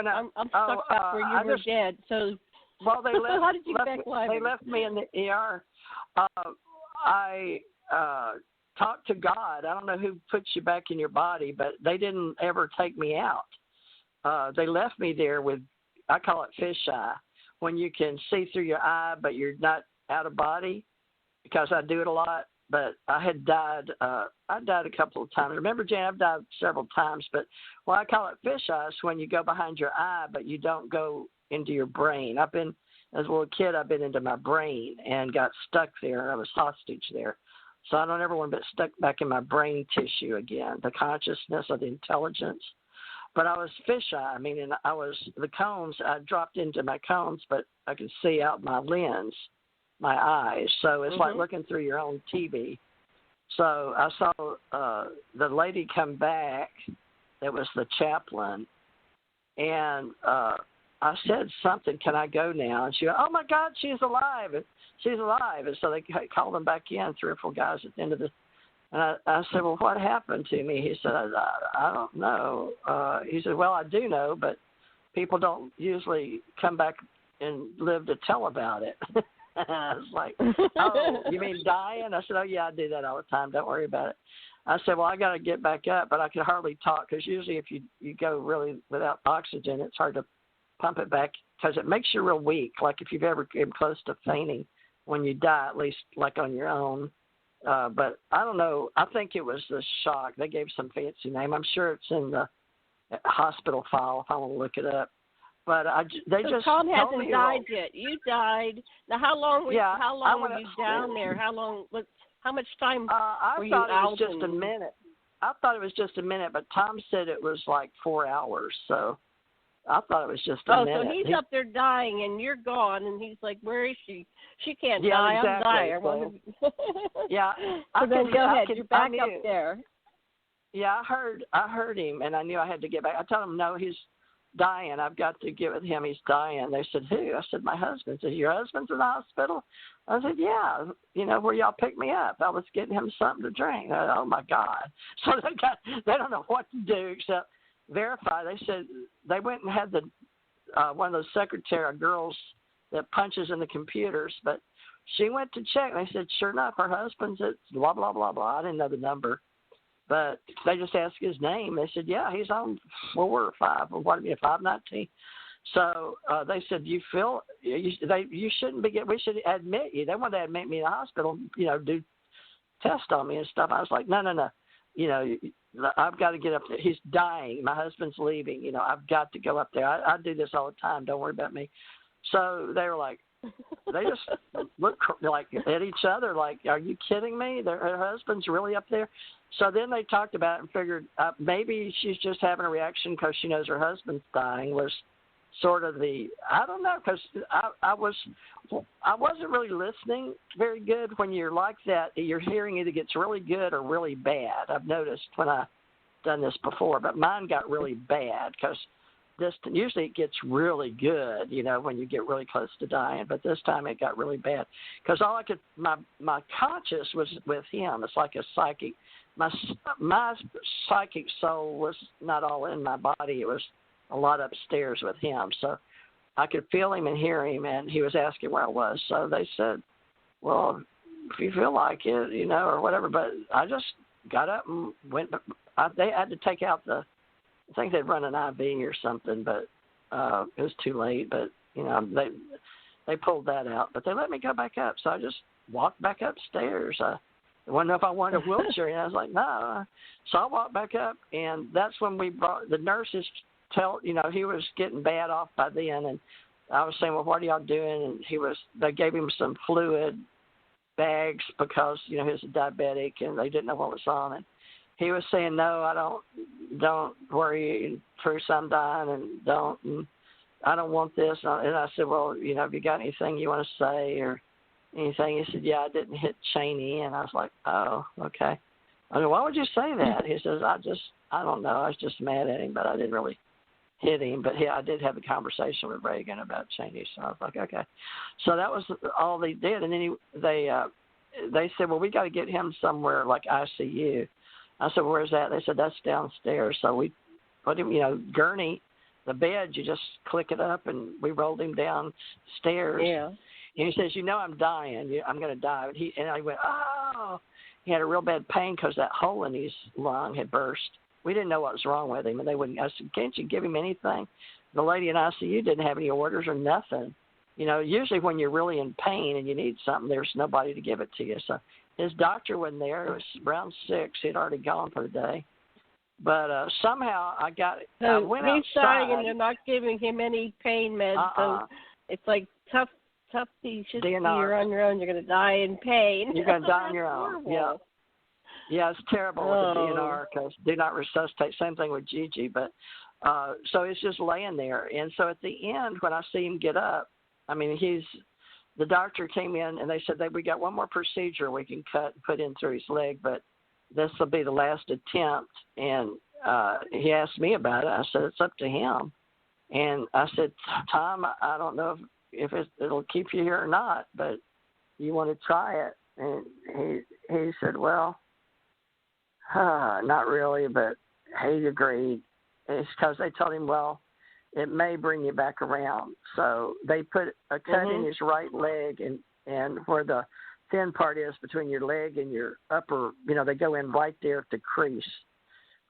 stuck back where you were dead. So. Well, they left. How did you get back alive? They left me in the ER. I talked to God. I don't know who puts you back in your body, but they didn't ever take me out. They left me there with, I call it fisheye, when you can see through your eye, but you're not out of body, because I do it a lot. But I had died. I died a couple of times. Remember, Jan, I've died several times. But I call it fisheye is when you go behind your eye, but you don't go into your brain. As a little kid, I've been into my brain and got stuck there. I was hostage there. So I don't ever want to get stuck back in my brain tissue again, the consciousness of the intelligence. But I was fisheye, meaning the cones, I dropped into my cones, but I could see out my lens, my eyes. So it's like looking through your own TV. So I saw the lady come back that was the chaplain, and I said something, can I go now? And she went, oh, my God, she's alive. She's alive. And so they called them back in, 3 or 4 guys at the end of the. And I said, well, what happened to me? He said, I don't know. He said, well, I do know, but people don't usually come back and live to tell about it. I was like, oh, you mean dying? I said, oh, yeah, I do that all the time. Don't worry about it. I said, well, I got to get back up, but I could hardly talk, because usually if you go really without oxygen, it's hard to pump it back, because it makes you real weak, like if you've ever came close to fainting when you die, at least like on your own. But I don't know. I think it was the shock. They gave some fancy name. I'm sure it's in the hospital file if I want to look it up. But they just Tom told hasn't me, died yet. You died. Now, how long were you down there? How much time were you out? I thought it was just a minute. I thought it was just a minute, but Tom said it was like 4 hours. So I thought it was just a minute. Oh, so he's up there dying, and you're gone, and he's like, where is she? She can't die. Exactly. I'm dying. Yeah. So then go ahead. You're back up there. Yeah, I heard him, and I knew I had to get back. I told him, no, he's dying. I've got to get with him. He's dying. They said, who? I said, my husband. They said, your husband's in the hospital? I said, yeah, where y'all picked me up. I was getting him something to drink. Oh, my God. So they don't know what to do except verify. They said they went and had one of those secretary girls that punches in the computers, but she went to check. And they said, sure enough, her husband's at blah, blah, blah, blah. I didn't know the number. But they just asked his name. They said, yeah, he's on 519. So they said, you shouldn't be we should admit you. They wanted to admit me in the hospital, do tests on me and stuff. I was like, no. I've got to get up there. He's dying. My husband's leaving. I've got to go up there. I do this all the time. Don't worry about me. So they were like, they just look like at each other like, are you kidding me? Her husband's really up there. So then they talked about it and figured maybe she's just having a reaction because she knows her husband's dying, was sort of I don't know, because I wasn't really listening very good. When you're like that, your hearing either gets really good or really bad. I've noticed when I've done this before, but mine got really bad because usually it gets really good, when you get really close to dying, but this time it got really bad because all I could, my conscious was with him. It's like a psychic. My psychic soul was not all in my body. It was a lot upstairs with him. So I could feel him and hear him, and he was asking where I was. So they said, well, if you feel like it, or whatever. But I just got up and went. They had to take out I think they'd run an IV or something, but it was too late. But, they pulled that out. But they let me go back up. So I just walked back upstairs. I didn't know if I wanted a wheelchair. And I was like, no. So I walked back up, and that's when we brought the nurses. He was getting bad off by then, and I was saying, well, what are y'all doing? And they gave him some fluid bags because, he was a diabetic, and they didn't know what was on it. He was saying, no, don't worry, Theresa, I'm dying, and I don't want this. And I said, well, have you got anything you want to say or anything? He said, yeah, I didn't hit Cheney. And I was like, oh, okay. I said, why would you say that? He says, I don't know. I was just mad at him, but I didn't really hit him. But I did have a conversation with Reagan about Cheney. So I was like, okay. So that was all they did. And then they said, well, we got to get him somewhere like ICU. I said, well, where's that? They said, that's downstairs. So we put him, gurney, the bed, you just click it up, and we rolled him downstairs. Yeah. And he says, I'm dying. I'm going to die. And I went, oh. He had a real bad pain because that hole in his lung had burst. We didn't know what was wrong with him, and they wouldn't. I said, can't you give him anything? The lady in ICU didn't have any orders or nothing. Usually when you're really in pain and you need something, there's nobody to give it to you. So his doctor wasn't there. It was around 6. He'd already gone for the day. But somehow I went outside. He's dying, and they're not giving him any pain meds. So it's like tough. He's just you're on your own. You're going to die in pain. You're going to die on your own. Yeah. Yeah, it's terrible with the DNR because do not resuscitate. Same thing with Gigi. But so it's just laying there. And so at the end, when I see him get up, the doctor came in and they said, we got one more procedure we can cut and put in through his leg, but this will be the last attempt. And he asked me about it. I said, it's up to him. And I said, Tom, I don't know if it'll keep you here or not, but you want to try it? And he said, well, not really, but he agreed. It's because they told him, well, it may bring you back around. So they put a cut in his right leg, and where the thin part is between your leg and your upper, they go in right there at the crease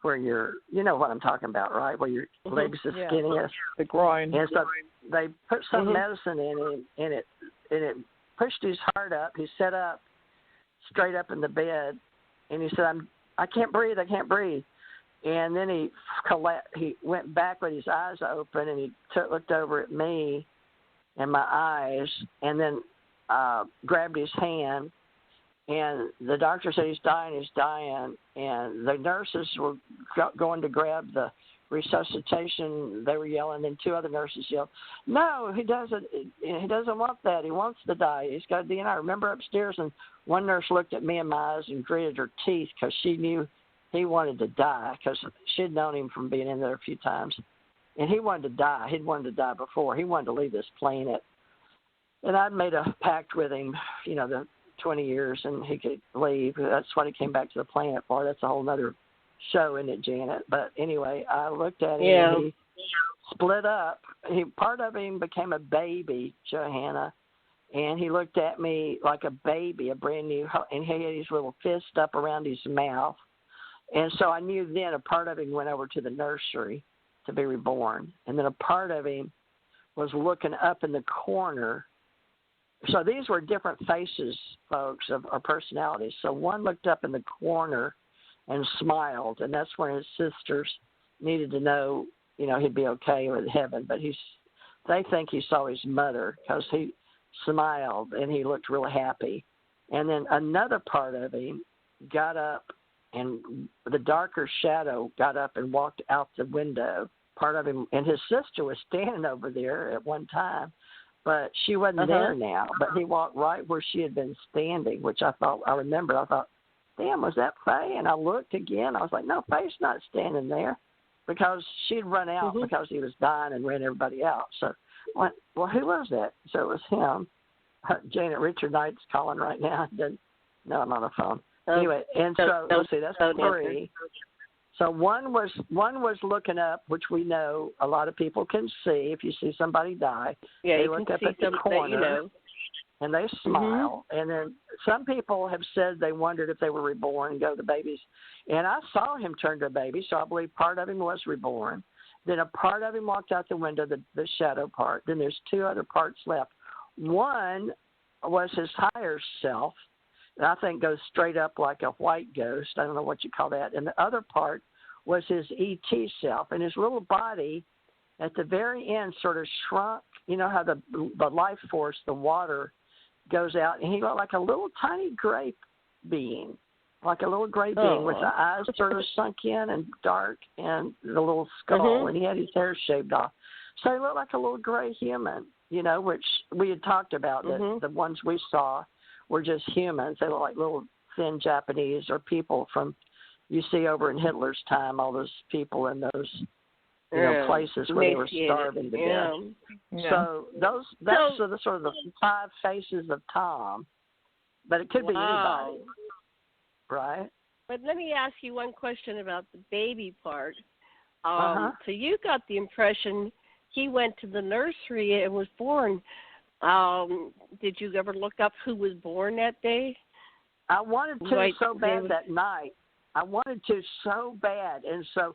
where you know what I'm talking about, right? Where your leg's the skinniest. The groin. And so they put some medicine in him, and it pushed his heart up. He sat up straight up in the bed, and he said, I can't breathe. And then he went back with his eyes open, and he looked over at me and my eyes, and then grabbed his hand. And the doctor said, he's dying. And the nurses were going to grab the resuscitation. They were yelling, and 2 other nurses yelled, no, he doesn't want that. He wants to die. He's got a DNR. I remember upstairs, and one nurse looked at me in my eyes and gritted her teeth because she knew he wanted to die because she'd known him from being in there a few times. And he wanted to die. He'd wanted to die before. He wanted to leave this planet. And I'd made a pact with him, the 20 years, and he could leave. That's what he came back to the planet for. That's a whole other show, isn't it, Janet? But anyway, I looked at him, and he split up. Part of him became a baby, Johanna, and he looked at me like a baby, a brand new, and he had his little fist up around his mouth. And so I knew then a part of him went over to the nursery to be reborn. And then a part of him was looking up in the corner. So these were different faces, folks, of our personalities. So one looked up in the corner and smiled, and that's when his sisters needed to know, he'd be okay with heaven. But they think he saw his mother because he smiled and he looked real happy. And then another part of him got up, and the darker shadow got up and walked out the window. Part of him, and his sister was standing over there at one time, but she wasn't there now. But he walked right where she had been standing, which I thought, damn, was that Faye? And I looked again. I was like, no, Faye's not standing there, because she'd run out because he was dying and ran everybody out. So I went, well, who was that? So it was him. Janet Richard Knight's calling right now. No, I'm on the phone. Anyway, and so let's see, that's 3. So one was looking up, which we know a lot of people can see. If you see somebody die, they look up at the corner and they smile. And then some people have said they wondered if they were reborn and go to babies. And I saw him turn to a baby, so I believe part of him was reborn. Then a part of him walked out the window, the shadow part. Then there's 2 other parts left. One was his higher self, and I think goes straight up like a white ghost. I don't know what you call that. And the other part was his ET self, and his little body at the very end sort of shrunk. You know how the life force, the water, goes out, and he looked like a little tiny gray being, with the eyes sort of sunk in and dark, and the little skull, and he had his hair shaved off. So he looked like a little gray human, which we had talked about, that the ones we saw were just humans. They look like little thin Japanese or people from, you see over in Hitler's time, all those people in those places where they were starving to death. Yeah. So that's sort of the 5 faces of Tom, but it could be anybody, right? But let me ask you one question about the baby part. So you got the impression he went to the nursery and was born. Did you ever look up who was born that day? I wanted to so bad that night. I wanted to so bad. And so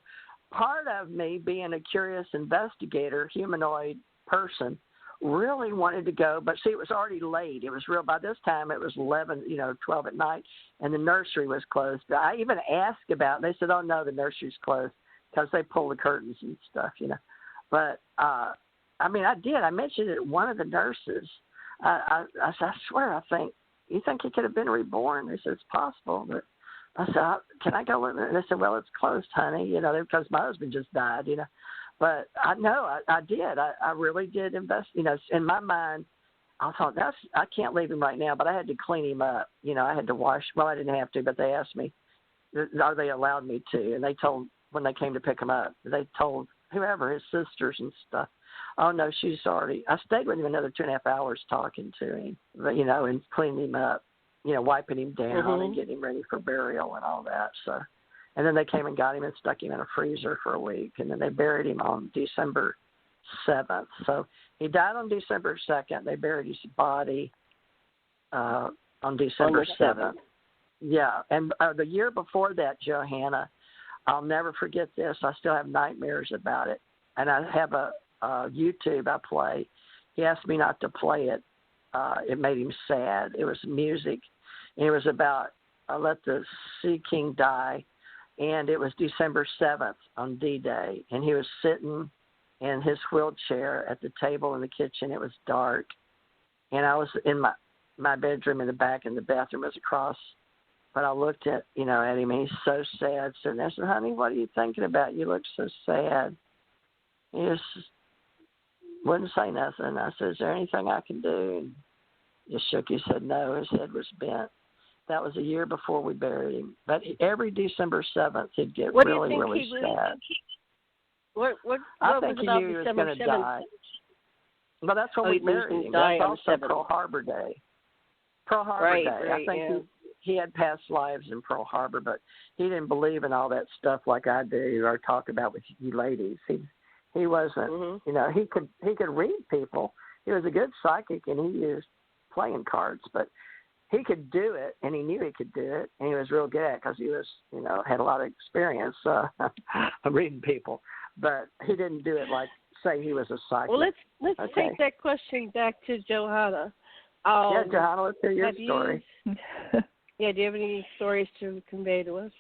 part of me, being a curious investigator, humanoid person, really wanted to go. But see, it was already late. It was by this time it was 11, 12 at night, and the nursery was closed. I even asked about it. They said, oh, no, the nursery's closed because they pull the curtains and stuff, But, I did. I mentioned it to one of the nurses. I swear, you think he could have been reborn? They said, it's possible. But I said, can I go with it? And they said, well, it's closed, honey, because my husband just died, But I did. I really did invest. In my mind, I thought, I can't leave him right now, but I had to clean him up. I had to wash. Well, I didn't have to, but they asked me, or they allowed me to. And they told, when they came to pick him up, they told whoever, his sisters and stuff, oh, no, she's already. I stayed with him another 2.5 hours talking to him, and cleaning him up, wiping him down and getting him ready for burial and all that. So, and then they came and got him and stuck him in a freezer for a week, and then they buried him on December 7th. So he died on December 2nd. They buried his body on December 7th. Yeah, and the year before that, Johanna, I'll never forget this. I still have nightmares about it. And I have a YouTube I play. He asked me not to play it. It made him sad. It was music. And it was about Let the Sea King Die. And it was December 7th on D-Day. And he was sitting in his wheelchair at the table in the kitchen. It was dark. And I was in my bedroom in the back, and the bathroom was across. But I looked at him, and he's so sad. So I said, honey, what are you thinking about? You look so sad. He just wouldn't say nothing. I said, is there anything I can do? And just shook his head no. His head was bent. That was a year before we buried him. But every December 7th, he'd get really, really sad. I think he knew he was going to die. Well, that's when we buried him. That's also Pearl Harbor Day. Pearl Harbor Day. Right, I think he had past lives in Pearl Harbor, but he didn't believe in all that stuff like I do or talk about with you ladies. He wasn't, he could read people. He was a good psychic, and he used playing cards, but he could do it, and he knew he could do it, and he was real good at it because he was, had a lot of experience reading people. But he didn't do it like, say, he was a psychic. Well, let's take that question back to Johanna. Johanna, let's hear your story. Do you have any stories to convey to us?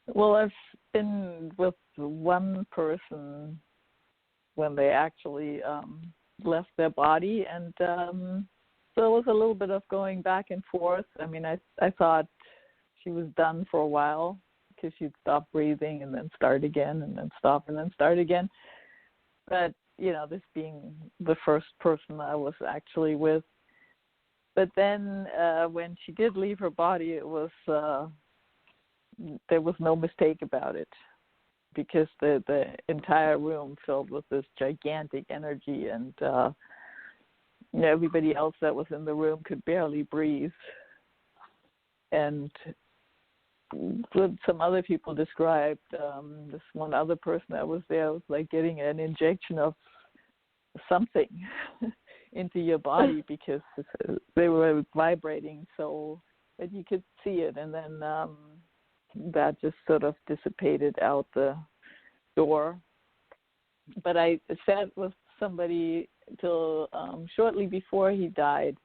Well, I've been with one person when they actually left their body, and so it was a little bit of going back and forth. I mean, I thought she was done for a while because she'd stop breathing and then start again and then stop and then start again. But, this being the first person I was actually with. But then when she did leave her body, it was there was no mistake about it, because the entire room filled with this gigantic energy, and everybody else that was in the room could barely breathe. And what some other people described, this one other person that was there was like getting an injection of something into your body, because they were vibrating so that you could see it, and then that just sort of dissipated out the door. But I sat with somebody till shortly before he died,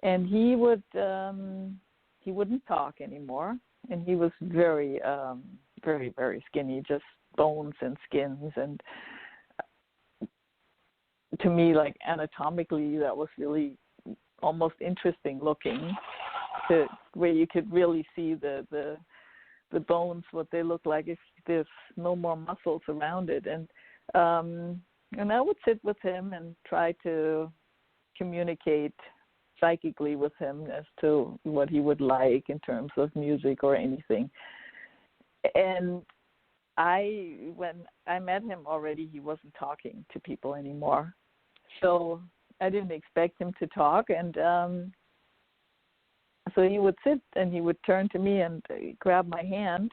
and he wouldn't talk anymore, and he was very, very, very skinny, just bones and skins, and to me, like anatomically, that was really almost interesting looking, where you could really see the bones, what they look like if there's no more muscles around it. And I would sit with him and try to communicate psychically with him as to what he would like in terms of music or anything. And when I met him already, he wasn't talking to people anymore. So I didn't expect him to talk, and so he would sit and he would turn to me and grab my hand,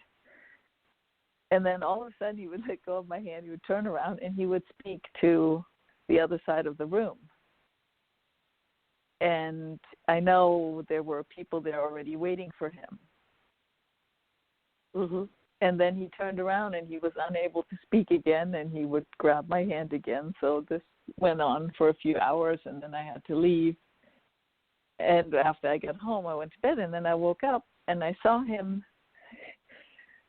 and then all of a sudden he would let go of my hand, he would turn around, and he would speak to the other side of the room. And I know there were people there already waiting for him. Mm-hmm. And then he turned around and he was unable to speak again, and he would grab my hand again. So this went on for a few hours, and then I had to leave. And after I got home, I went to bed, and then I woke up and I saw him,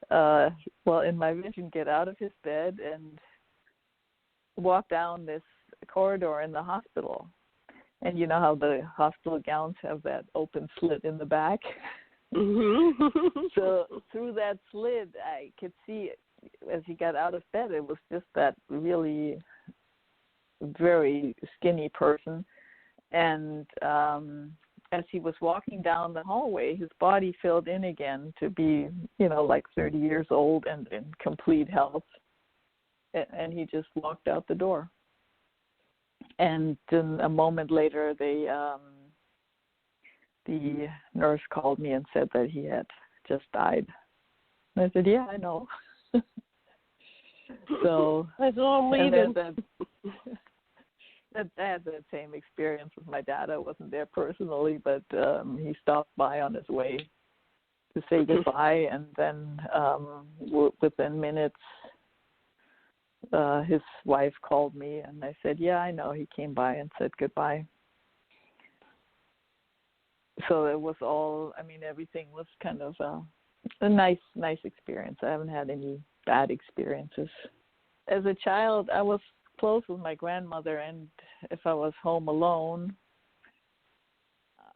in my vision, get out of his bed and walk down this corridor in the hospital. And you know how the hospital gowns have that open slit in the back? Mm-hmm. So through that slit, I could see as he got out of bed, it was just that really very skinny person. And as he was walking down the hallway, his body filled in again to be, like 30 years old and in complete health. And he just walked out the door. And then a moment later, the nurse called me and said that he had just died. And I said, yeah, I know. So that's all I'm leaving. I had that same experience with my dad. I wasn't there personally, but he stopped by on his way to say goodbye, and then within minutes, his wife called me, and I said, yeah, I know. He came by and said goodbye. So it was all, everything was kind of a nice experience. I haven't had any bad experiences. As a child, I was close with my grandmother, and if I was home alone,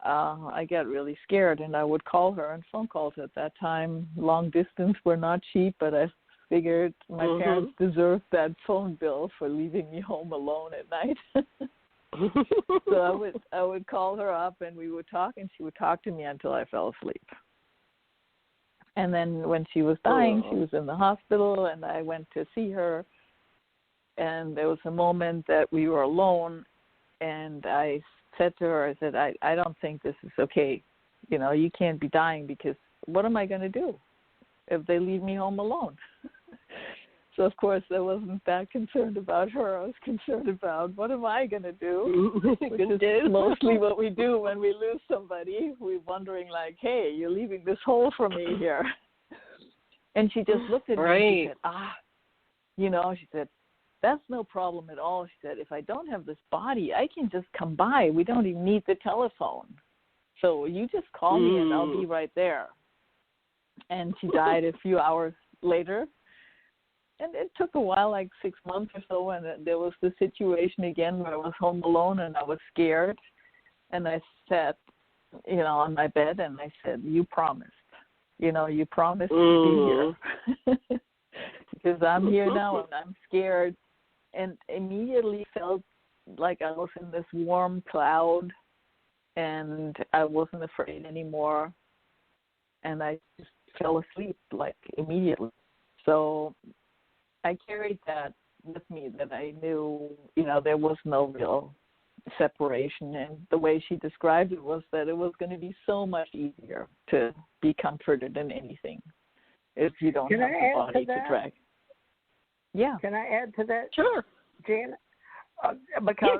I got really scared, and I would call her on phone calls at that time. Long distance were not cheap, but I figured my parents deserved that phone bill for leaving me home alone at night. So I would call her up, and we would talk, and she would talk to me until I fell asleep. And then when she was dying, she was in the hospital, and I went to see her. And there was a moment that we were alone, and I said to her, I said, I don't think this is okay. You can't be dying, because what am I going to do if they leave me home alone? So, of course, I wasn't that concerned about her. I was concerned about what am I going to do, which is mostly what we do when we lose somebody. We're wondering, like, hey, you're leaving this hole for me here. And she just looked at me and she said, she said, that's no problem at all. She said, if I don't have this body, I can just come by. We don't even need the telephone. So you just call me and I'll be right there. And she died a few hours later. And it took a while, like 6 months or so, and there was the situation again where I was home alone and I was scared. And I sat, on my bed and I said, you promised. You promised to be here. Because I'm here now and I'm scared. And immediately felt like I was in this warm cloud and I wasn't afraid anymore. And I just fell asleep, like, immediately. So I carried that with me, that I knew, there was no real separation. And the way she described it was that it was going to be so much easier to be comforted than anything if you don't have the body to drag. Yeah. Can I add to that? Sure. Janet? Because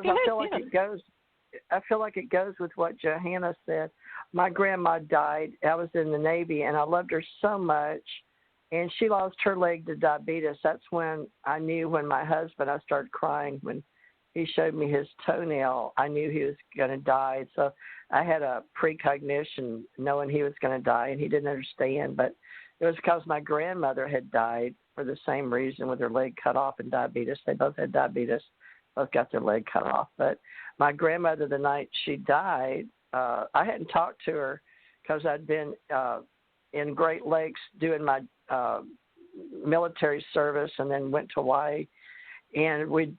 I feel like it goes with what Johanna said. My grandma died. I was in the Navy, and I loved her so much. And she lost her leg to diabetes. That's when I knew, when my husband, I started crying when he showed me his toenail. I knew he was going to die. So I had a precognition knowing he was going to die, and he didn't understand. But it was because my grandmother had died for the same reason, with her leg cut off and diabetes. They both had diabetes, both got their leg cut off. But my grandmother, the night she died, I hadn't talked to her because I'd been in Great Lakes doing my military service, and then went to Hawaii, and we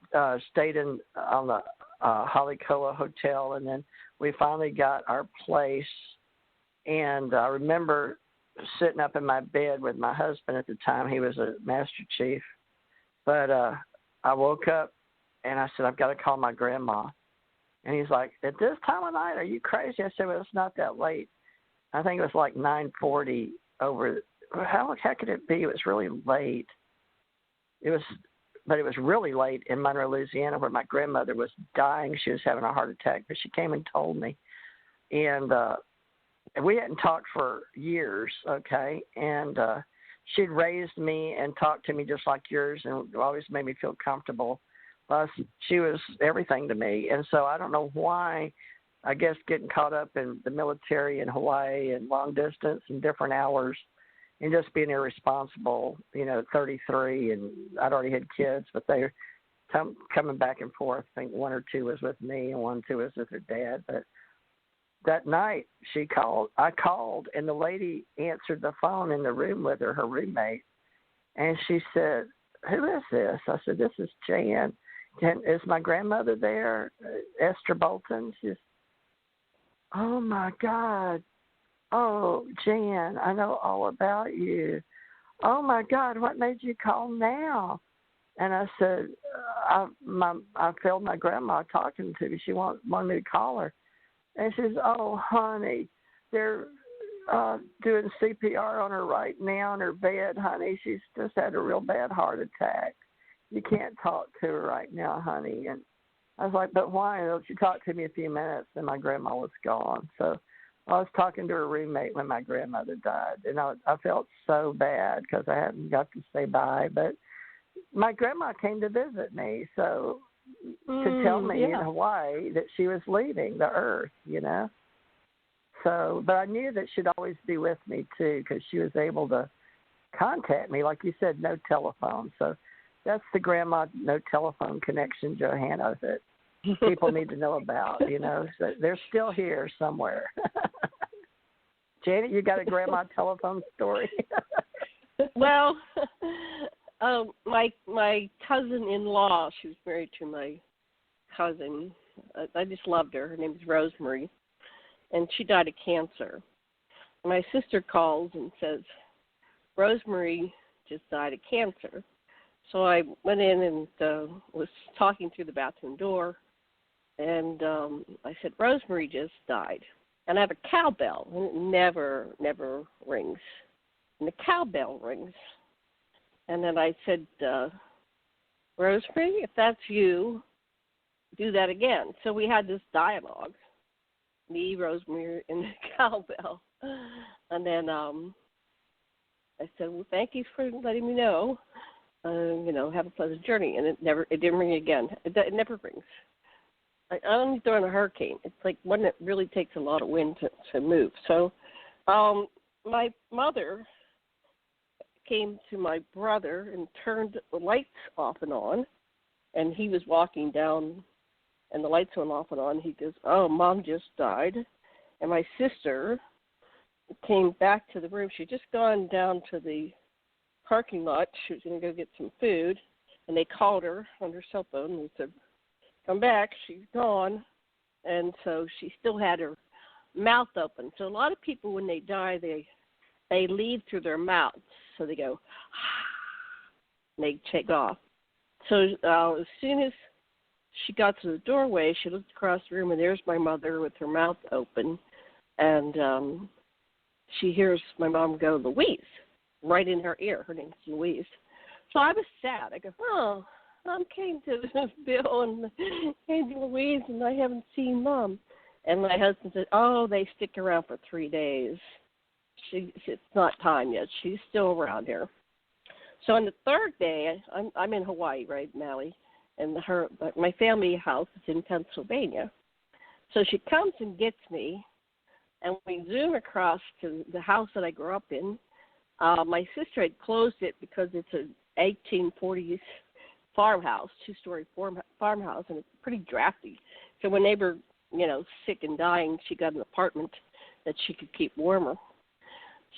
stayed on the Halikoa Hotel, and then we finally got our place. And I remember sitting up in my bed with my husband at the time. He was a Master Chief. But I woke up and I said, I've got to call my grandma. And he's like, at this time of night, are you crazy? I said, well, it's not that late. I think it was like 9:40 over. How could it be? It was really late. But it was really late in Monroe, Louisiana, where my grandmother was dying. She was having a heart attack, but she came and told me. And we hadn't talked for years, okay? And she'd raised me and talked to me just like yours, and always made me feel comfortable. Plus, she was everything to me. And so I don't know why, I guess getting caught up in the military in Hawaii and long distance and different hours and just being irresponsible, 33, and I'd already had kids, but they were coming back and forth. I think one or two was with me and 1 or 2 was with her dad. But that night I called, and the lady answered the phone in the room with her roommate, and she said, who is this? I said, this is Jan. Is my grandmother there, Esther Bolton? She's, oh, my God. Oh, Jan, I know all about you. Oh, my God, what made you call now? And I said, I felt my grandma talking to me. She wanted me to call her. And she says, oh, honey, they're doing CPR on her right now in her bed, honey. She's just had a real bad heart attack. You can't talk to her right now, honey. And I was like, but why? And she talked to me a few minutes, and my grandma was gone. So I was talking to her roommate when my grandmother died, and I felt so bad because I hadn't got to say bye. But my grandma came to visit me, so to tell me in Hawaii that she was leaving the earth, So, but I knew that she'd always be with me, too, because she was able to contact me. Like you said, no telephone. So that's the grandma no telephone connection, Johanna, that people need to know about, So they're still here somewhere. Janet, you got a grandma telephone story? Well, my cousin-in-law, she was married to my cousin. I just loved her. Her name is Rosemary, and she died of cancer. My sister calls and says, Rosemary just died of cancer. So I went in and was talking through the bathroom door, and I said, Rosemary just died. And I have a cowbell, and it never rings. And the cowbell rings. And then I said, Rosemary, if that's you, do that again. So we had this dialogue, me, Rosemary, and the cowbell. And then I said, well, thank you for letting me know. Have a pleasant journey. And it didn't ring again. It never rings. I only during a hurricane. It's like when it really takes a lot of wind to move. So my mother came to my brother and turned the lights off and on, and he was walking down, and the lights went off and on. He goes, "Oh, Mom just died." And my sister came back to the room. She'd just gone down to the parking lot. She was going to go get some food, and they called her on her cell phone and said, "Come back, she's gone." And so she still had her mouth open. So a lot of people, when they die, they leave through their mouths. So they go, and they take off. So as soon as she got to the doorway, she looked across the room, and there's my mother with her mouth open. And she hears my mom go, "Louise," right in her ear. Her name's Louise. So I was sad. I go, "Oh, Mom came to Bill and came to Louise, and I haven't seen Mom." And my husband said, "Oh, they stick around for 3 days. It's not time yet. She's still around here." So on the third day, I'm in Hawaii, right, Maui, and my family house is in Pennsylvania. So she comes and gets me, and we zoom across to the house that I grew up in. My sister had closed it because it's an 1840s farmhouse, two-story farmhouse, and it's pretty drafty. So when they were, sick and dying, she got an apartment that she could keep warmer.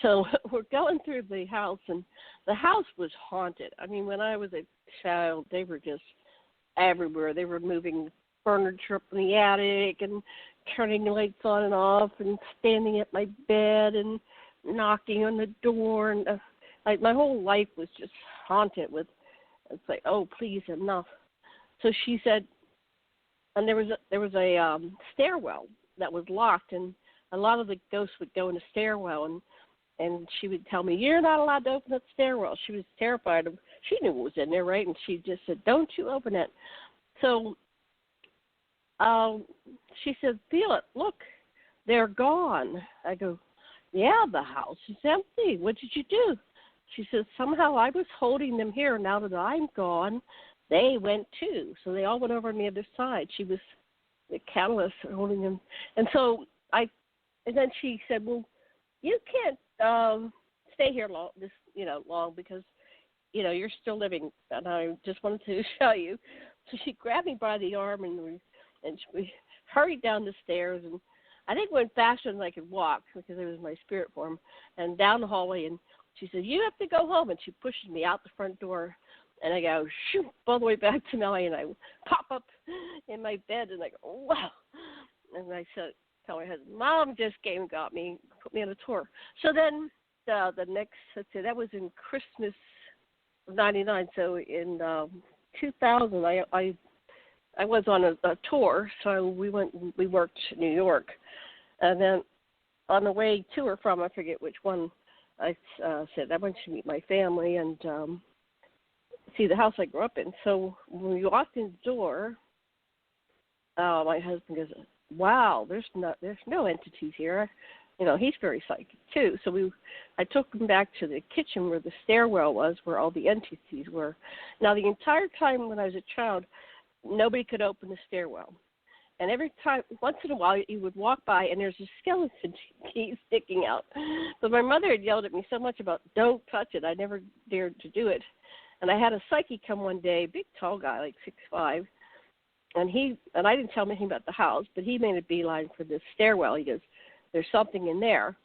So we're going through the house, and the house was haunted. I mean, when I was a child, they were just everywhere. They were moving furniture up in the attic and turning the lights on and off and standing at my bed and knocking on the door. And my whole life was just haunted with, it's like, "Oh, please, enough." So she said, and there was a stairwell that was locked, and a lot of the ghosts would go in the stairwell, and she would tell me, "You're not allowed to open that stairwell." She was terrified of. She knew what was in there, right? And she just said, "Don't you open it." So she said, "Feel it. Look, they're gone." I go, "Yeah, the house is empty. What did you do?" She says, "Somehow I was holding them here. Now that I'm gone, they went too." So they all went over on the other side. She was the catalyst holding them. And so and then she said, "Well, you can't stay here long because, you're still living." And I just wanted to show you. So she grabbed me by the arm, and we hurried down the stairs, and I think went faster than I could walk because it was my spirit form, and down the hallway. And she said, "You have to go home." And she pushes me out the front door, and I go, shoot, all the way back to Maui, and I pop up in my bed, and I go, "Oh, wow." And I said, tell my husband, "Mom just came and got me, put me on a tour." So then the next, let's say, that was in Christmas of 99. So in 2000, I was on a tour, so we worked in New York. And then on the way to or from, I forget which one, I said I went to meet my family and see the house I grew up in. So when we walked in the door, my husband goes, "Wow, there's no entities here." He's very psychic too. So I took him back to the kitchen where the stairwell was, where all the entities were. Now the entire time when I was a child, nobody could open the stairwell. And every time, once in a while, you would walk by, and there's a skeleton key sticking out. But my mother had yelled at me so much about, "Don't touch it." I never dared to do it. And I had a psychic come one day, big, tall guy, like 6'5", and I didn't tell him anything about the house, but he made a beeline for the stairwell. He goes, "There's something in there."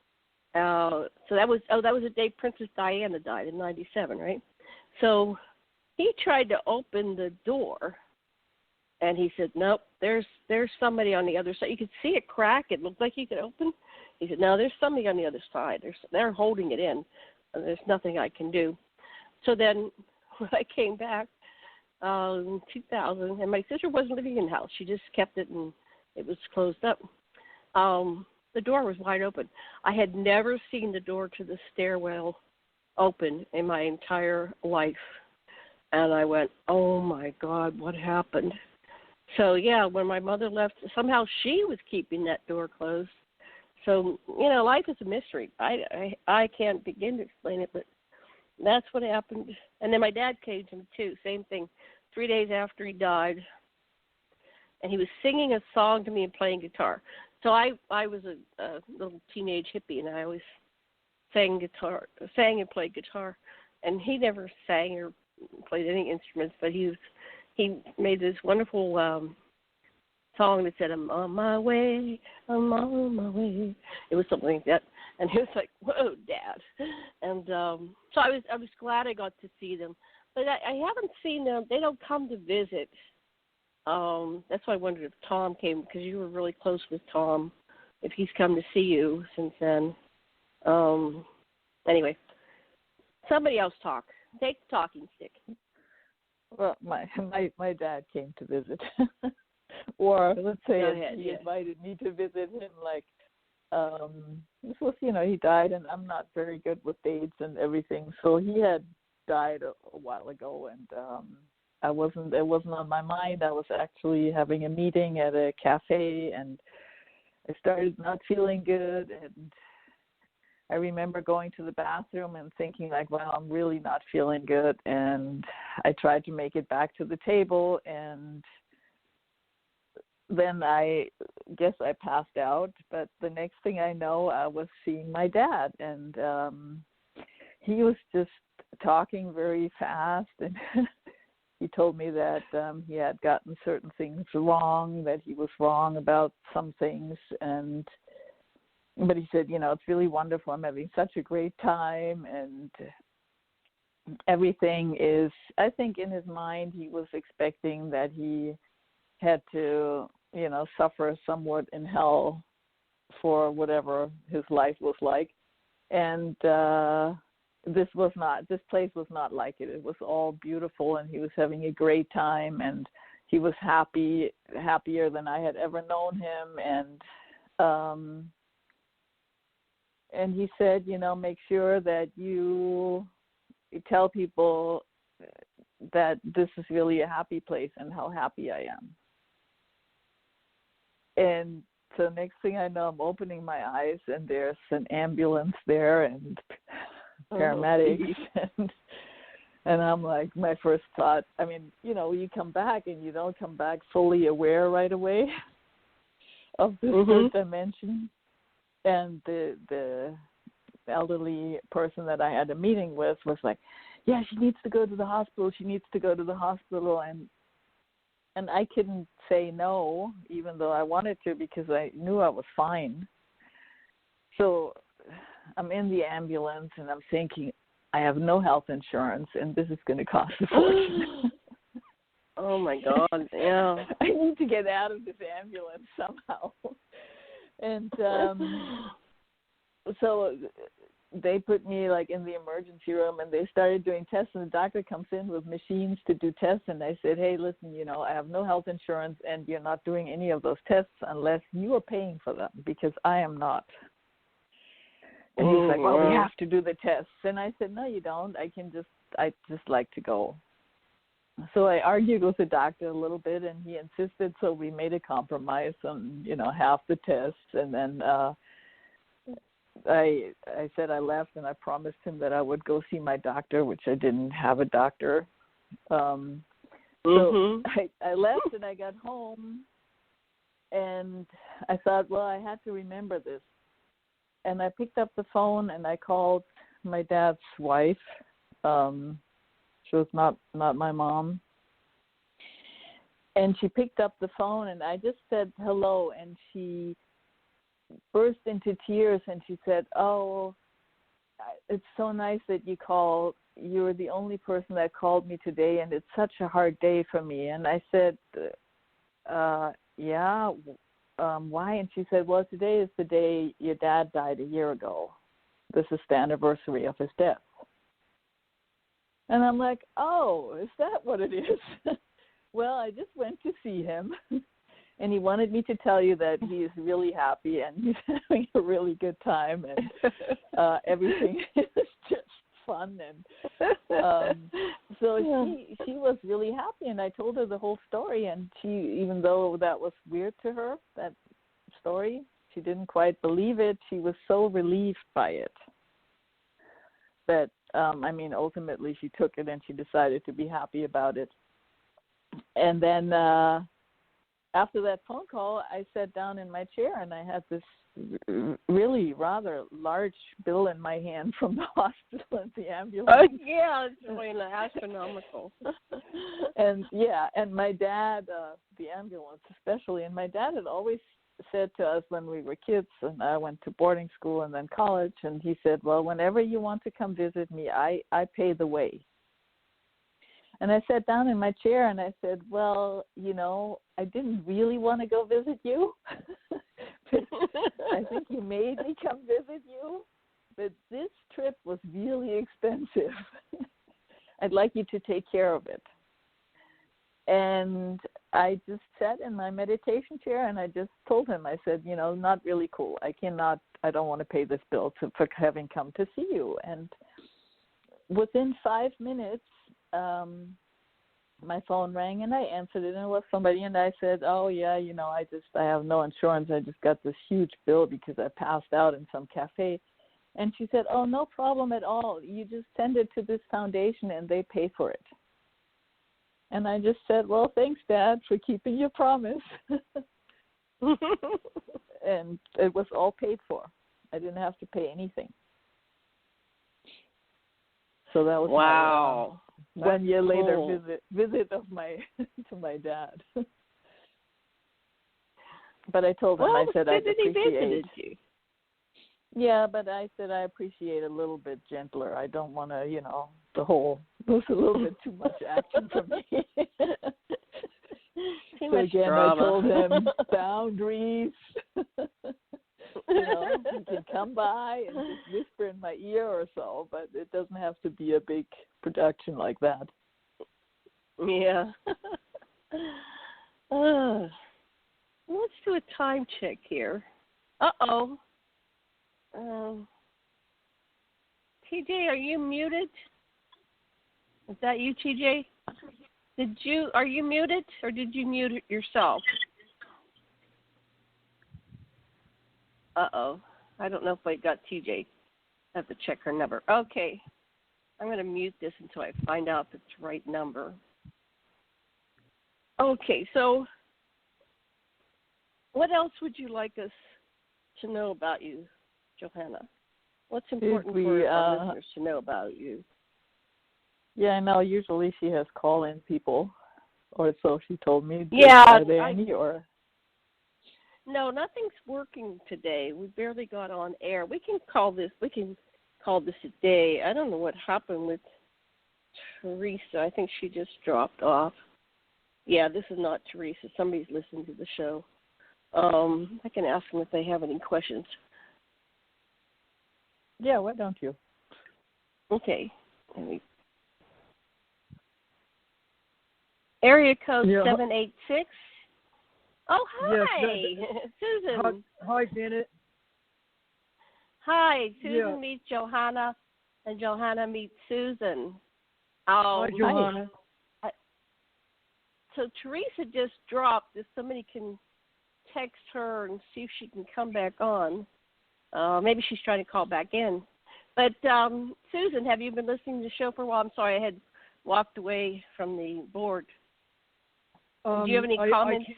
So that was the day Princess Diana died in 97, right? So he tried to open the door. And he said, "Nope, there's somebody on the other side. You could see a crack. It looked like you could open." He said, "No, there's somebody on the other side. They're holding it in. And there's nothing I can do." So then when I came back in 2000, and my sister wasn't living in the house. She just kept it, and it was closed up. The door was wide open. I had never seen the door to the stairwell open in my entire life. And I went, "Oh, my God, what happened?" So, yeah, when my mother left, somehow she was keeping that door closed. So, life is a mystery. I can't begin to explain it, but that's what happened. And then my dad came to me, too, same thing, 3 days after he died. And he was singing a song to me and playing guitar. So I was a little teenage hippie, and I always sang and played guitar. and he never sang or played any instruments, but he made this wonderful song that said, "I'm on my way, I'm on my way." It was something like that, and he was like, "Whoa, Dad!" And so I was glad I got to see them, but I haven't seen them. They don't come to visit. That's why I wondered if Tom came, because you were really close with Tom, if he's come to see you since then. Anyway, somebody else talk. Take the talking stick. Well, my dad came to visit. Or let's say he invited me to visit him. Like this was, he died, and I'm not very good with dates and everything. So he had died a while ago, and it wasn't on my mind. I was actually having a meeting at a cafe, and I started not feeling good, and I remember going to the bathroom and thinking like, wow, I'm really not feeling good. And I tried to make it back to the table, and then I guess I passed out. But the next thing I know, I was seeing my dad, and he was just talking very fast, and he told me that he had gotten certain things wrong, that he was wrong about some things, but he said, it's really wonderful. I'm having such a great time, and everything is, I think in his mind he was expecting that he had to, suffer somewhat in hell for whatever his life was like. And this place was not like it. It was all beautiful, and he was having a great time, and he was happier than I had ever known him. And he said, make sure that you tell people that this is really a happy place and how happy I am. And so next thing I know, I'm opening my eyes, and there's an ambulance there and paramedics. And I'm like, my first thought, you come back and you don't come back fully aware right away of this third dimension. And the elderly person that I had a meeting with was like, yeah, she needs to go to the hospital. And I couldn't say no, even though I wanted to, because I knew I was fine. So I'm in the ambulance, and I'm thinking, I have no health insurance, and this is going to cost a fortune. Oh, my God, yeah. I need to get out of this ambulance somehow. And so they put me like in the emergency room, and they started doing tests, and the doctor comes in with machines to do tests. And I said, hey, listen, I have no health insurance, and you're not doing any of those tests unless you are paying for them, because I am not. And he's like, well, we have to do the tests. And I said, no, you don't. I just like to go. So I argued with the doctor a little bit, and he insisted, so we made a compromise on, half the tests. And then I said I left, and I promised him that I would go see my doctor, which I didn't have a doctor. So I left, and I got home, and I thought, well, I had to remember this. And I picked up the phone, and I called my dad's wife. She was not my mom. And she picked up the phone, and I just said hello, and she burst into tears, and she said, oh, it's so nice that you called. You were the only person that called me today, and it's such a hard day for me. And I said, yeah, why? And she said, well, today is the day your dad died a year ago. This is the anniversary of his death. And I'm like, oh, is that what it is? Well, I just went to see him, and he wanted me to tell you that he is really happy, and he's having a really good time, and everything is just fun. And so she was really happy, and I told her the whole story, and she, even though that was weird to her, that story, she didn't quite believe it. She was so relieved by it that, ultimately she took it, and she decided to be happy about it. And then after that phone call, I sat down in my chair, and I had this really rather large bill in my hand from the hospital and the ambulance. Yeah, it's really astronomical. And my dad, the ambulance especially, and my dad had always said to us when we were kids, and I went to boarding school and then college, and he said, well, whenever you want to come visit me, I pay the way. And I sat down in my chair and I said, well, I didn't really want to go visit you. I think you made me come visit you. But this trip was really expensive. I'd like you to take care of it. And I just sat in my meditation chair and I just told him, I said, not really cool. I don't want to pay this bill for having come to see you. And within 5 minutes, my phone rang and I answered it, and it was somebody, and I said, oh yeah, I have no insurance. I just got this huge bill because I passed out in some cafe. And she said, oh, no problem at all. You just send it to this foundation and they pay for it. And I just said, well, thanks, Dad, for keeping your promise. And it was all paid for. I didn't have to pay anything. So that was wow. My 1 year later visit of to my dad. But I told him, I said I appreciate. You. Yeah, but I said I appreciate a little bit gentler. I don't want to, the whole. It was a little bit too much action for me. Too much again, drama. I told him boundaries. You can come by and just whisper in my ear or so, but it doesn't have to be a big production like that. Yeah. Let's do a time check here. Uh-oh. TJ, are you muted? Is that you, TJ? Are you muted, or did you mute yourself? Uh-oh. I don't know if I got TJ. I have to check her number. Okay. I'm going to mute this until I find out if it's the right number. Okay, so what else would you like us to know about you, Johanna? What's important for our listeners to know about you? Yeah, I know. Usually she has call-in people, or so she told me. Yeah. Are there any, or? No, nothing's working today. We barely got on air. We can call this a day. I don't know what happened with Theresa. I think she just dropped off. Yeah, this is not Theresa. Somebody's listening to the show. I can ask them if they have any questions. Yeah, why don't you? Okay. Area code 786. Oh, hi, Susan. Hi, Janet. Hi, Susan meets Johanna, and Johanna meets Susan. Hi, Johanna. So Theresa just dropped. If somebody can text her and see if she can come back on. Maybe she's trying to call back in. But, Susan, have you been listening to the show for a while? I'm sorry, I had walked away from the board. Do you have any comments?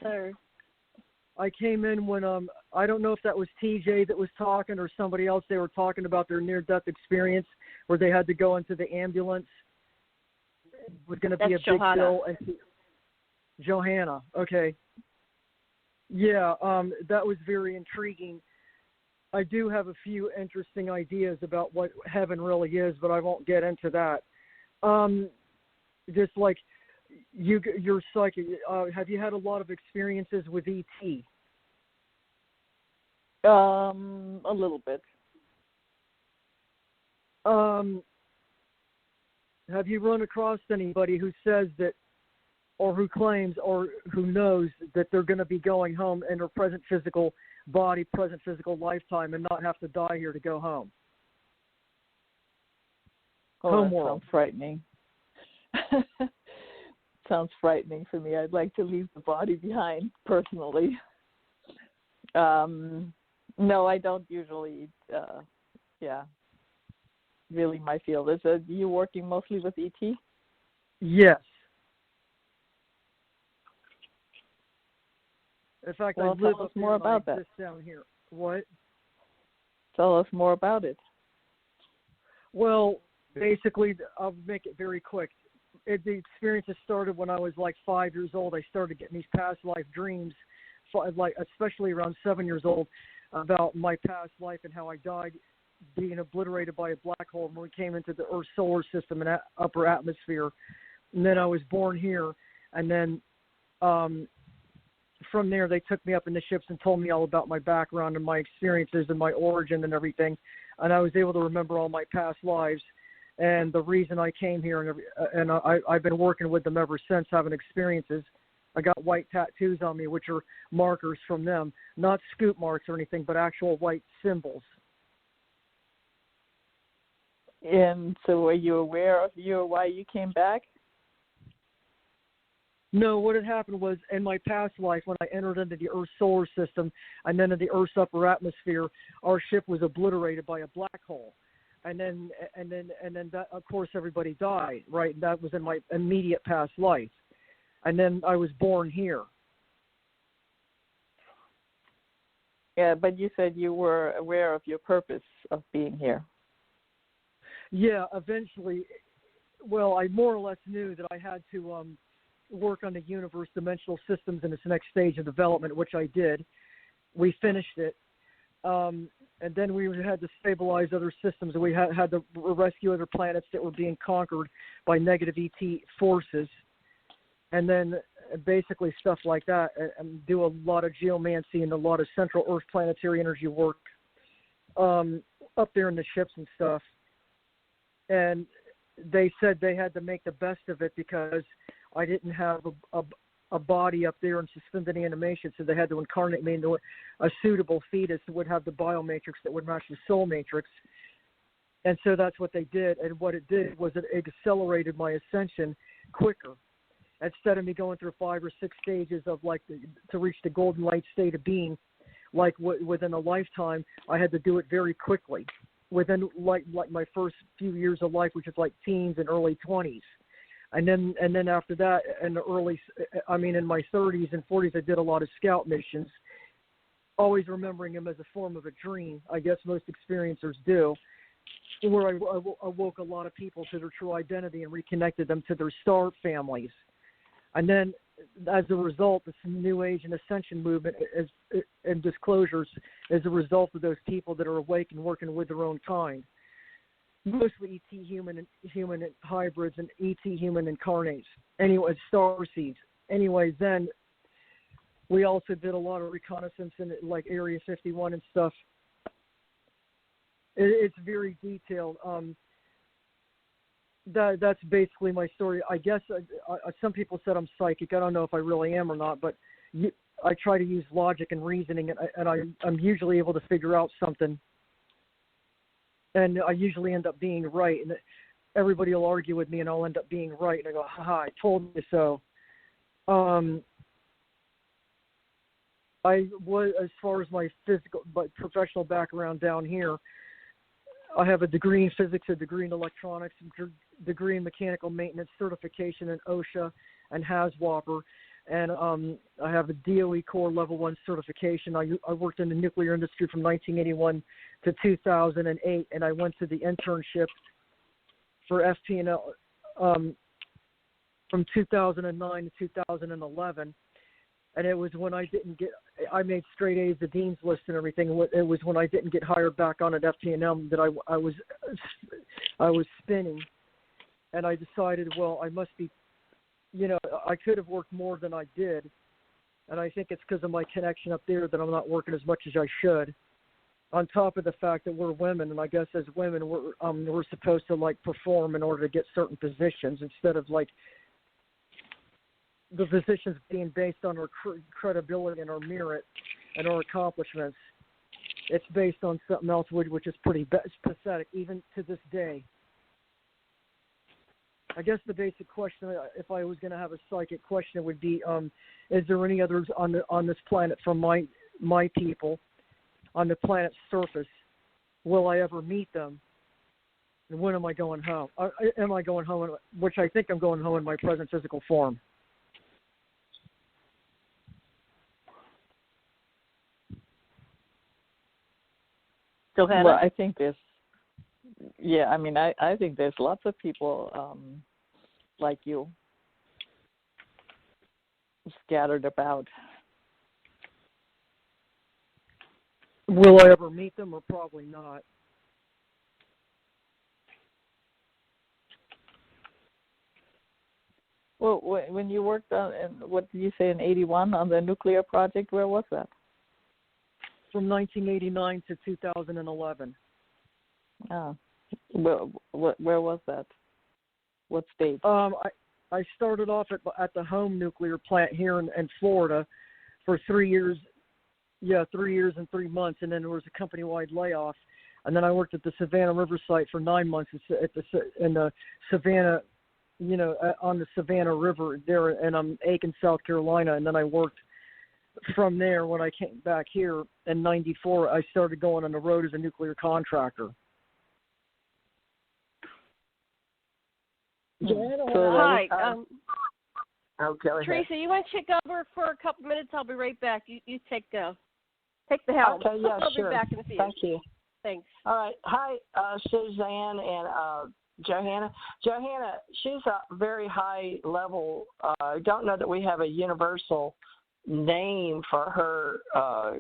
I came in when, I don't know if that was TJ that was talking or somebody else. They were talking about their near-death experience where they had to go into the ambulance. It was going to be a big deal. And Johanna, okay. Yeah, that was very intriguing. I do have a few interesting ideas about what heaven really is, but I won't get into that. Just like you're psychic. Have you had a lot of experiences with ET? A little bit. Have you run across anybody who says that, or who claims, or who knows that they're going to be going home in their present physical body, present physical lifetime, and not have to die here to go home? Home world. Sounds frightening. Sounds frightening for me. I'd like to leave the body behind, personally. No, I don't usually. Really my field. Is you working mostly with ET? Yes. In fact, well, I live tell us more about that. Down here. What? Tell us more about it. Well, basically, I'll make it very quick. The experiences started when I was like 5 years old. I started getting these past life dreams, like especially around 7 years old, about my past life and how I died being obliterated by a black hole when we came into the Earth's solar system and upper atmosphere. And then I was born here, and then from there they took me up in the ships and told me all about my background and my experiences and my origin and everything. And I was able to remember all my past lives and the reason I came here. And I've been working with them ever since, having experiences. I got white tattoos on me, which are markers from them, not scoop marks or anything, but actual white symbols. And so were you aware of why you came back? No, what had happened was in my past life, when I entered into the Earth's solar system and then into the Earth's upper atmosphere, our ship was obliterated by a black hole. And then that, of course, everybody died, right? That was in my immediate past life. And then I was born here. Yeah, but you said you were aware of your purpose of being here. Yeah, eventually, well, I more or less knew that I had to work on the universe, dimensional systems in its next stage of development, which I did. We finished it. And then we had to stabilize other systems. We had to rescue other planets that were being conquered by negative ET forces. And then basically stuff like that, and do a lot of geomancy and a lot of central Earth planetary energy work up there in the ships and stuff. And they said they had to make the best of it because I didn't have a body up there in suspended animation, so they had to incarnate me into a suitable fetus that would have the biomatrix that would match the soul matrix. And so that's what they did. And what it did was it accelerated my ascension quicker. Instead of me going through 5 or 6 stages of to reach the golden light state of being, within a lifetime, I had to do it very quickly. Within like my first few years of life, which is like teens and early 20s. And then after that, in my 30s and 40s, I did a lot of scout missions, always remembering them as a form of a dream. I guess most experiencers do, where I awoke a lot of people to their true identity and reconnected them to their star families. And then, as a result, this New Age and Ascension movement and disclosures is a result of those people that are awake and working with their own kind. Mostly ET human hybrids and ET human incarnates. Anyway, star seeds. Anyways, then we also did a lot of reconnaissance in like Area 51 and stuff. It's very detailed. That's basically my story. I guess some people said I'm psychic. I don't know if I really am or not, but I try to use logic and reasoning, and I'm usually able to figure out something. And I usually end up being right. And everybody will argue with me, and I'll end up being right. And I go, haha, I told you so. I was, as far as my professional background down here, I have a degree in physics, a degree in electronics, a degree in mechanical maintenance, certification in OSHA and HAZWOPER, and I have a DOE Core Level 1 certification. I worked in the nuclear industry from 1981 to 2008, and I went to the internship for FP&L from 2009 to 2011. And it was when I made straight A's, the dean's list and everything. It was when I didn't get hired back on at FT&M that I was spinning. And I decided, well, I must be, I could have worked more than I did. And I think it's because of my connection up there that I'm not working as much as I should. On top of the fact that we're women, and I guess as women, we're supposed to perform in order to get certain positions instead of the positions being based on our credibility and our merit and our accomplishments. It's based on something else, which is pretty pathetic, even to this day. I guess the basic question, if I was going to have a psychic question, would be, is there any others on this planet from my people on the planet's surface? Will I ever meet them? And when am I going home? Am I going home, which I think I'm going home in my present physical form. Johanna? Well, I think there's, I think there's lots of people like you scattered about. Will I ever meet them, or probably not? Well, when you worked on, what did you say, in 81 on the nuclear project, where was that? From 1989 to 2011. Oh, where was that? What state? I started off at the home nuclear plant here in Florida for 3 years. Yeah, 3 years and 3 months, and then there was a company-wide layoff. And then I worked at the Savannah River site for 9 months in the Savannah, on the Savannah River there, and Aiken, South Carolina. And then I worked from there. When I came back here in '94, I started going on the road as a nuclear contractor. Hi. Okay. Theresa, you want to check over for a couple minutes? I'll be right back. You take the helm. Okay, yeah, I'll sure. be back in a few. Thank you. Thanks. All right. Hi, Suzanne and Johanna. Johanna, she's a very high level. I don't know that we have a universal name for her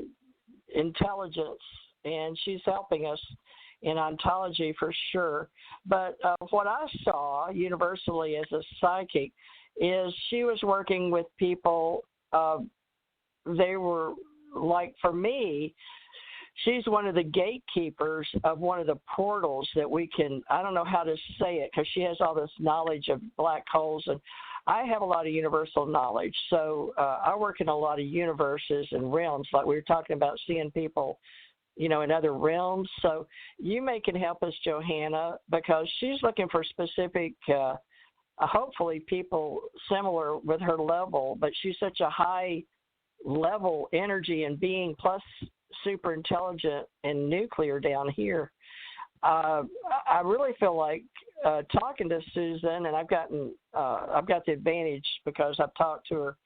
intelligence, and she's helping us in ontology for sure. But what I saw universally as a psychic is she was working with people. They were, like, for me, she's one of the gatekeepers of one of the portals that we can, I don't know how to say it because she has all this knowledge of black holes, and I have a lot of universal knowledge. So I work in a lot of universes and realms, like we were talking about seeing people, in other realms. So you can help us, Johanna, because she's looking for specific, hopefully people similar with her level, but she's such a high level energy and being, plus super intelligent and nuclear down here. I really feel like talking to Susan, and I've got the advantage because I've talked to her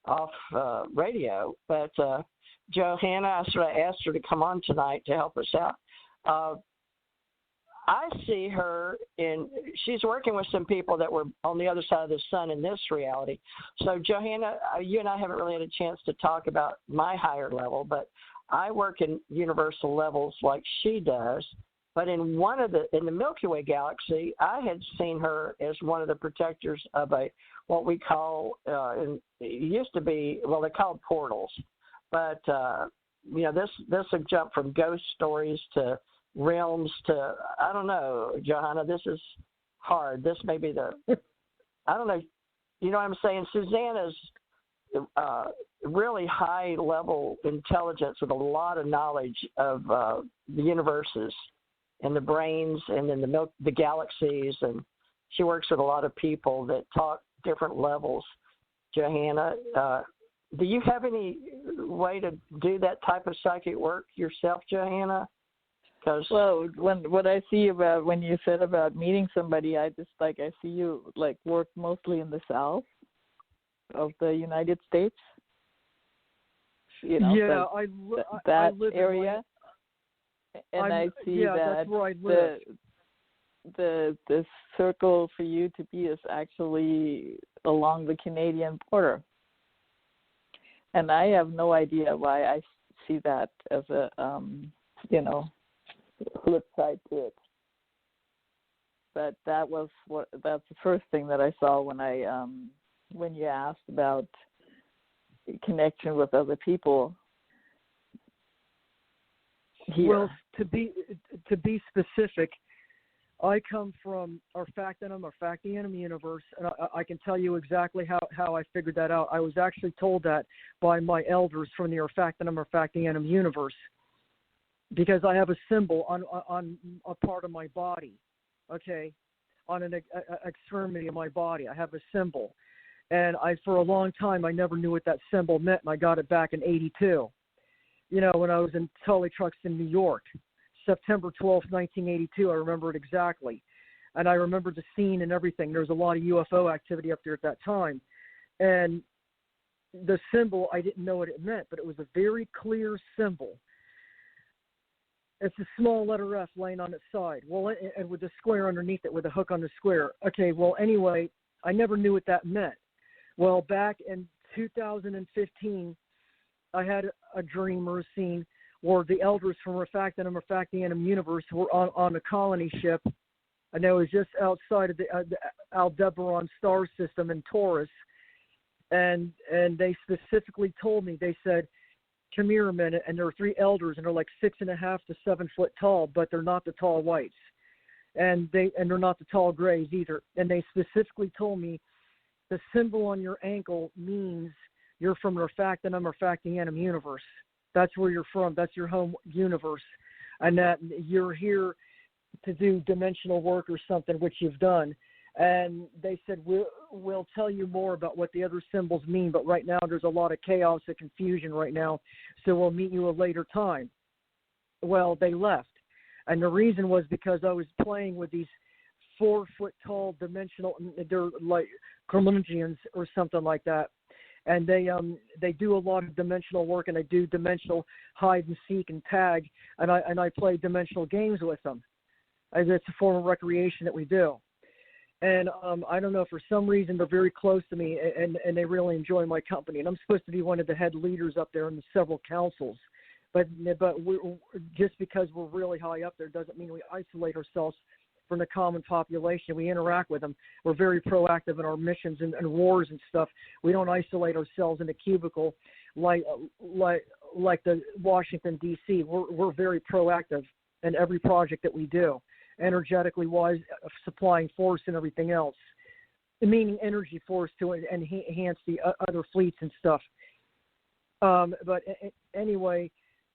off radio. But Johanna, I sort of asked her to come on tonight to help us out. I see her she's working with some people that were on the other side of the sun in this reality. So Johanna, you and I haven't really had a chance to talk about my higher level, but I work in universal levels like she does. But in the Milky Way galaxy, I had seen her as one of the protectors of what we call, it used to be, they're called portals. But, this would jump from ghost stories to realms to, I don't know, Johanna, this is hard. This may be I don't know, you know what I'm saying? Susanna's really high level intelligence with a lot of knowledge of the universes and the brains and then the galaxies, and she works with a lot of people that talk different levels. Johanna, do you have any way to do that type of psychic work yourself, Johanna? Well, what I see about when you said about meeting somebody, I see you work mostly in the South of the United States. Yeah, that I live area, and I see that that's where I live. the circle for you to be is actually along the Canadian border, and I have no idea why I see that as a flip side to it. But that's the first thing that I saw when you asked about connection with other people here. Well, to be specific, I come from our Factanum universe, and I can tell you exactly how I figured that out. I was actually told that by my elders from the Factanum universe, because I have a symbol on a part of my body, okay, on an extremity of my body. I have a symbol. And for a long time, I never knew what that symbol meant, and I got it back in '82. When I was in Tully Trucks in New York, September 12th, 1982, I remember it exactly. And I remember the scene and everything. There was a lot of UFO activity up there at that time. And the symbol, I didn't know what it meant, but it was a very clear symbol. It's a small letter F laying on its side. Well, and with a square underneath it with a hook on the square. Okay, well, anyway, I never knew what that meant. Well, back in 2015, I had a dream or a scene where the elders from Refactanum Refactanum universe were on a colony ship, and it was just outside of the Aldebaran star system in Taurus, and they specifically told me, they said, come here a minute, and there are 3 elders, and they're like 6.5 to 7 foot tall, but they're not the tall whites, and they're not the tall grays either. And they specifically told me the symbol on your ankle means you're from Refactanum Refactanum universe. That's where you're from. That's your home universe, and that you're here to do dimensional work or something, which you've done. And they said, we'll tell you more about what the other symbols mean, but right now there's a lot of chaos and confusion right now, so we'll meet you a later time. Well, they left. And the reason was because I was playing with these 4 foot tall dimensional, they're like Kermlingians or something like that. And they do a lot of dimensional work, and they do dimensional hide and seek and tag, and I play dimensional games with them. It's a form of recreation that we do. And I don't know, for some reason they're very close to me, and they really enjoy my company. And I'm supposed to be one of the head leaders up there in the several councils. But just because we're really high up there doesn't mean we isolate ourselves from the common population. We interact with them. We're very proactive in our missions and wars and stuff. We don't isolate ourselves in a cubicle like the Washington, D.C. We're very proactive in every project that we do, energetically wise, supplying force and everything else, meaning energy force to enhance the other fleets and stuff. But anyway,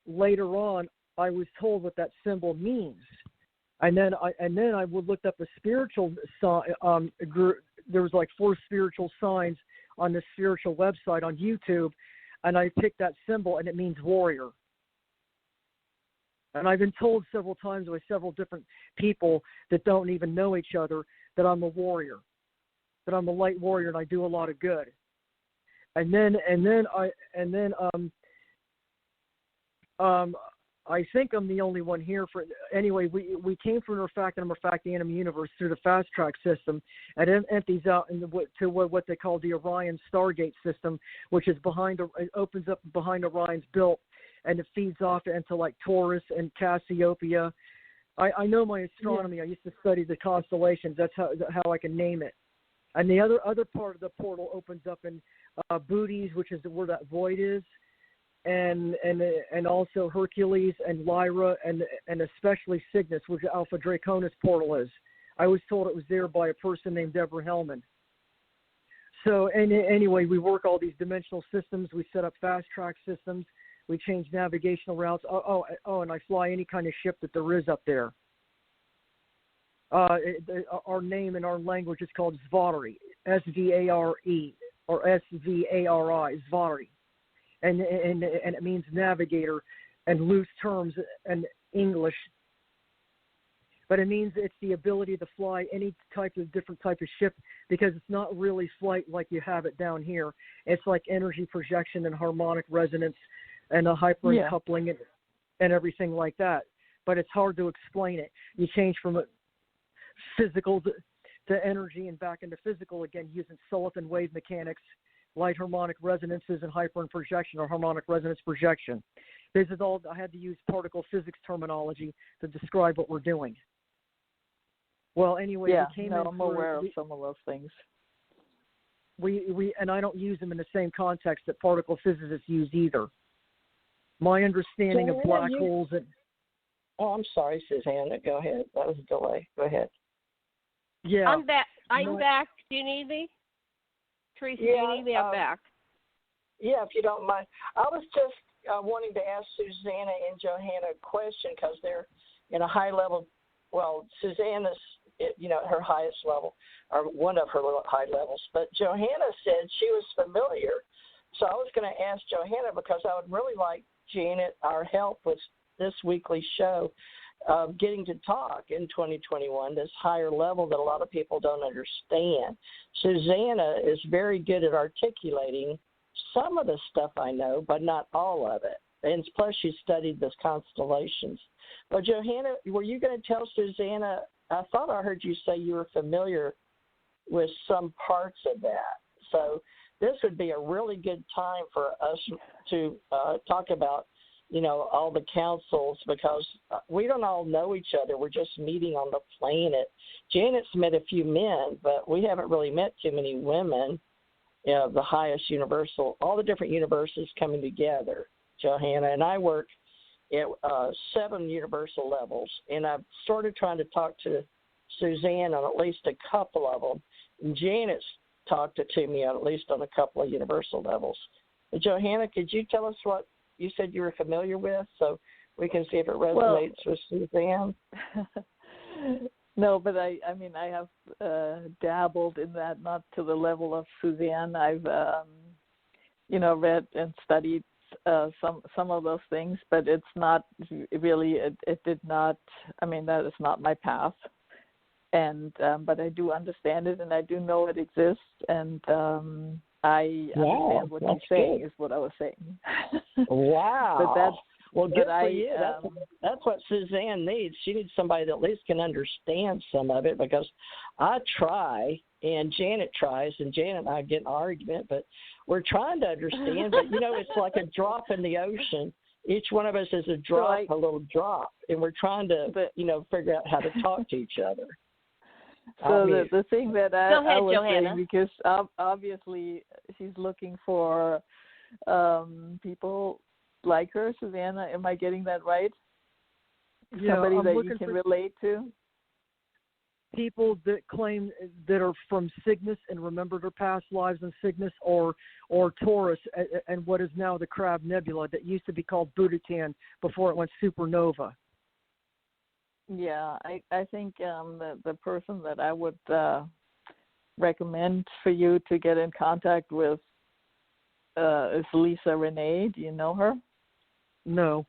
later on, I was told what that symbol means. And then I looked up a spiritual group. There was like 4 spiritual signs on the spiritual website on YouTube, and I picked that symbol, and it means warrior. And I've been told several times by several different people that don't even know each other that I'm a warrior, that I'm a light warrior, and I do a lot of good. I think I'm the only one here for. Anyway, we came from Refactanum Refactanum universe through the fast track system, and it empties out to what they call the Orion Stargate system, which is it opens up behind Orion's belt, and it feeds off into like Taurus and Cassiopeia. I know my astronomy. Yeah. I used to study the constellations. That's how I can name it. And the other part of the portal opens up in Bootes, which is where that void is. And also Hercules and Lyra and especially Cygnus, which Alpha Draconis portal is. I was told it was there by a person named Deborah Hellman. So anyway, we work all these dimensional systems. We set up fast track systems. We change navigational routes. And I fly any kind of ship that there is up there. Our name in our language is called Svari, S-V-A-R-E, or S-V-A-R-I, Svari. And it means navigator and loose terms in English. But it means it's the ability to fly any different type of ship, because it's not really flight like you have it down here. It's like energy projection and harmonic resonance and a hyper-coupling and everything like that. But it's hard to explain it. You change from a physical to energy and back into physical again using Sullivan wave mechanics, light harmonic resonances, and hyper and projection or harmonic resonance projection. This is all. I had to use particle physics terminology to describe what we're doing. Well, anyway, I'm aware of some of those things. And I don't use them in the same context that particle physicists use either. My understanding of black holes and. Oh, I'm sorry, Susanna. Go ahead. That was a delay. Go ahead. Yeah. I'm back. Do you need me? Theresa, do you need me? I'm back. Yeah, if you don't mind. I was just wanting to ask Susanna and Johanna a question because they're in a high level. Well, Susanna's, her highest level, or one of her high levels. But Johanna said she was familiar. So I was going to ask Johanna because I would really like Janet, our help with this weekly show, getting to talk in 2021, this higher level that a lot of people don't understand. Susanna is very good at articulating some of the stuff I know, but not all of it. and plus she studied the constellations. Well, Johanna, were you going to tell Susanna? I thought I heard you say you were familiar with some parts of that. So this would be a really good time for us to talk about, all the councils, because we don't all know each other. We're just meeting on the planet. Janet's met a few men, but we haven't really met too many women. The highest universal, all the different universes coming together. Johanna and I work at 7 universal levels, and I've started trying to talk to Suzanne on at least a couple of them. And Janet's talked to me on at least on a couple of universal levels. But Johanna, could you tell us what you said you were familiar with, so we can see if it resonates with Suzanne? No, but I have dabbled in that, not to the level of Suzanne. I've, read and studied some of those things, but it's not really. It did not. That is not my path. And but I do understand it, and I do know it exists, and I understand what you're saying. Is what I was saying. Wow. But good for you. That's what Suzanne needs. She needs somebody that at least can understand some of it, because I try, and Janet tries, and Janet and I get an argument, but we're trying to understand. But, it's like a drop in the ocean. Each one of us is a drop, a little drop, and we're trying to, figure out how to talk to each other. So the thing that I was Johanna. saying, because obviously she's looking for people like her, Susanna. Am I getting that right? Yeah, somebody I'm that looking you can for relate to? People that claim that are from Cygnus and remember their past lives in Cygnus, or Taurus and what is now the Crab Nebula that used to be called Budokan before it went supernova. Yeah, I think the person that I would recommend for you to get in contact with is Lisa Renee. Do you know her? No.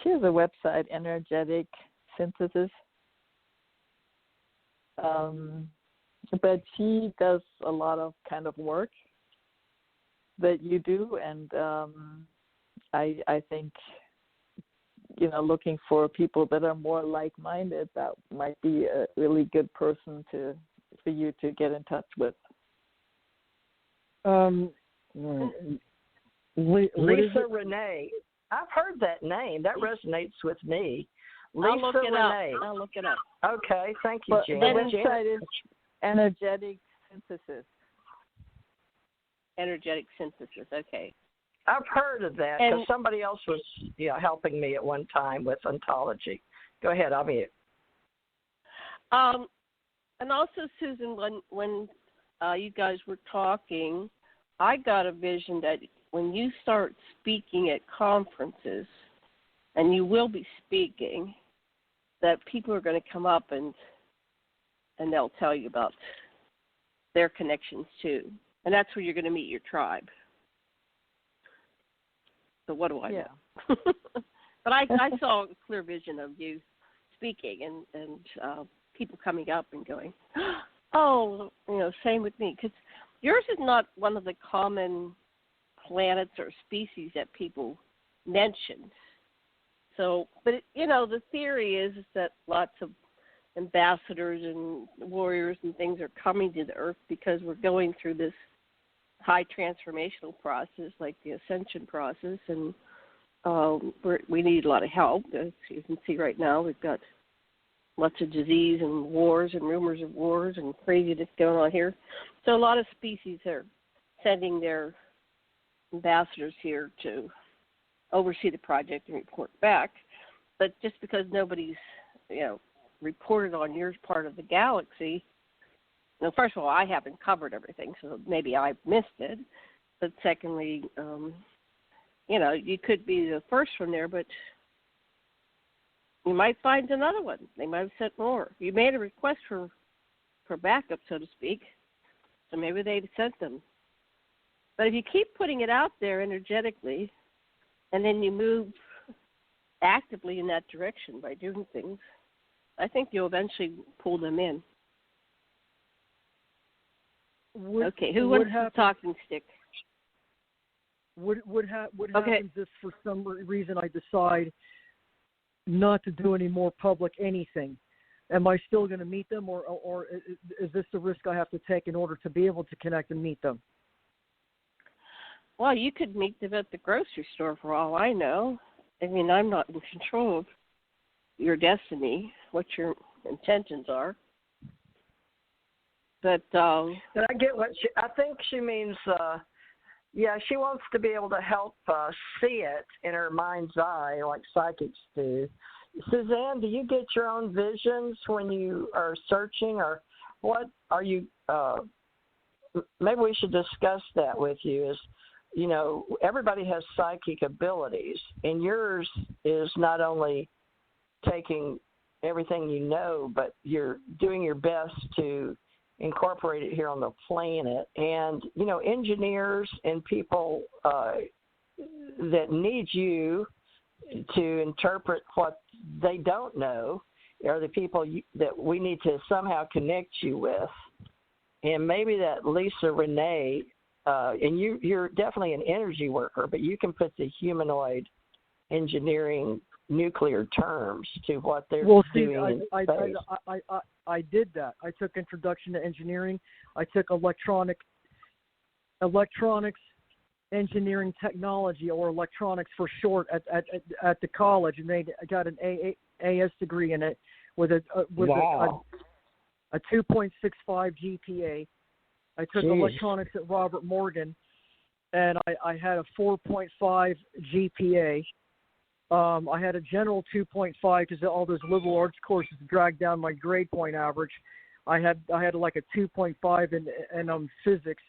She has a website, Energetic Synthesis. But she does a lot of kind of work that you do, and I think, looking for people that are more like-minded, that might be a really good person for you to get in touch with. Lisa Renee. I've heard that name. That resonates with me. Lisa Renee. I'll look it up. Okay, thank you, Jan. The website is Energetic Synthesis. Energetic Synthesis, okay. I've heard of that because somebody else was helping me at one time with ontology. Go ahead, I'll mute. And also, Susan, when you guys were talking, I got a vision that when you start speaking at conferences, and you will be speaking, that people are going to come up and they'll tell you about their connections too. And that's where you're going to meet your tribe. So what do I know? But I saw a clear vision of you speaking and people coming up and going, oh, same with me. Because yours is not one of the common planets or species that people mention. So, but, the theory is that lots of ambassadors and warriors and things are coming to the Earth because we're going through this high transformational process, like the Ascension process, and we need a lot of help. As you can see right now, we've got lots of disease and wars and rumors of wars and craziness going on here. So a lot of species are sending their ambassadors here to oversee the project and report back. But just because nobody's, reported on your part of the galaxy, first of all, I haven't covered everything, so maybe I missed it. But secondly, you could be the first from there, but you might find another one. They might have sent more. You made a request for backup, so to speak, so maybe they sent them. But if you keep putting it out there energetically, and then you move actively in that direction by doing things, I think you'll eventually pull them in. Okay, who wants the talking stick? What happens if for some reason I decide not to do any more public anything? Am I still going to meet them, or is this the risk I have to take in order to be able to connect and meet them? Well, you could meet them at the grocery store for all I know. I mean, I'm not in control of your destiny, what your intentions are. But and I get what I think she means. She wants to be able to help see it in her mind's eye, like psychics do. Suzanne, do you get your own visions when you are searching, or what are you? Maybe we should discuss that with you. Is everybody has psychic abilities, and yours is not only taking everything you know, but you're doing your best to incorporate it here on the planet. And engineers and people that need you to interpret what they don't know are the people that we need to somehow connect you with. And maybe that Lisa Renee, and you're definitely an energy worker, but you can put the humanoid engineering nuclear terms to what they're doing in space. I did that. I took Introduction to Engineering. I took electronics engineering technology, or electronics for short, at the college, and they got an AS degree in it with a 2.65 GPA. I took electronics at Robert Morgan, and I had a 4.5 GPA. I had a general 2.5 because all those liberal arts courses dragged down my grade point average. I had like a 2.5 in physics.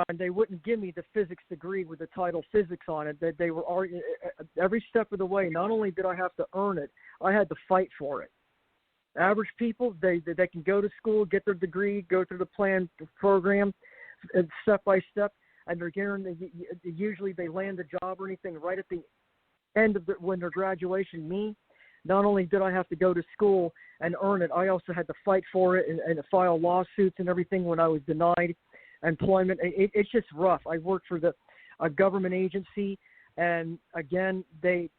And they wouldn't give me the physics degree with the title physics on it. They were every step of the way. Not only did I have to earn it, I had to fight for it. Average people, they can go to school, get their degree, go through the plan program, step by step, and they're guaranteed. Usually, they land a job or anything right at the end of when their graduation. Me, not only did I have to go to school and earn it, I also had to fight for it and file lawsuits and everything when I was denied employment. It's just rough. I worked for a government agency, and again, they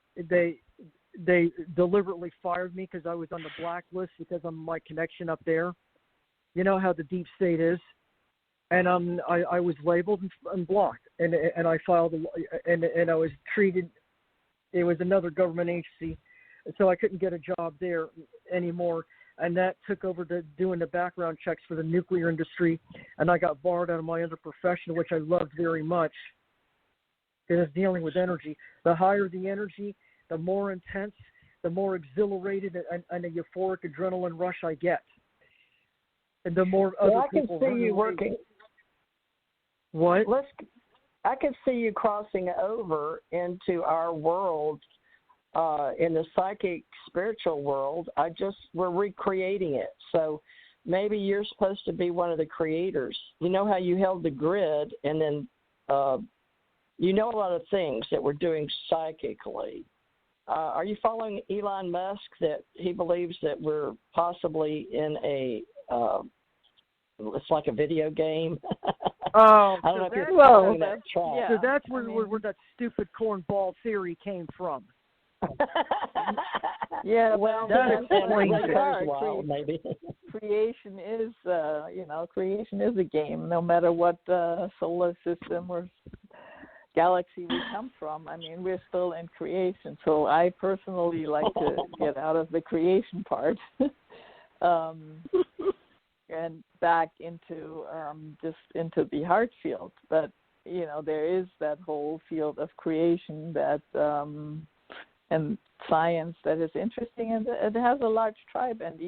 deliberately fired me because I was on the blacklist because of my connection up there. You know how the deep state is, and I was labeled and blocked, and I filed and I was treated. It was another government agency, so I couldn't get a job there anymore. And that took over to doing the background checks for the nuclear industry, and I got barred out of my other profession, which I loved very much, because it's dealing with energy. The higher the energy, the more intense, the more exhilarated and a euphoric adrenaline rush I get. And the more other people... I can see you working... What? I can see you crossing over into our world, in the psychic spiritual world. We're recreating it. So maybe you're supposed to be one of the creators. You know how you held the grid, and then you know a lot of things that we're doing psychically. Are you following Elon Musk, that he believes that we're possibly in it's like a video game? Oh, I don't know if you're following that track. Yeah, so that's where that stupid cornball theory came from. Yeah, well, that explains it. Maybe creation is, creation is a game. No matter what solar system or galaxy we come from, I mean, we're still in creation. So I personally like to get out of the creation part, and back into just into the heart field. But there is that whole field of creation that. And science that is interesting, and it has a large tribe, and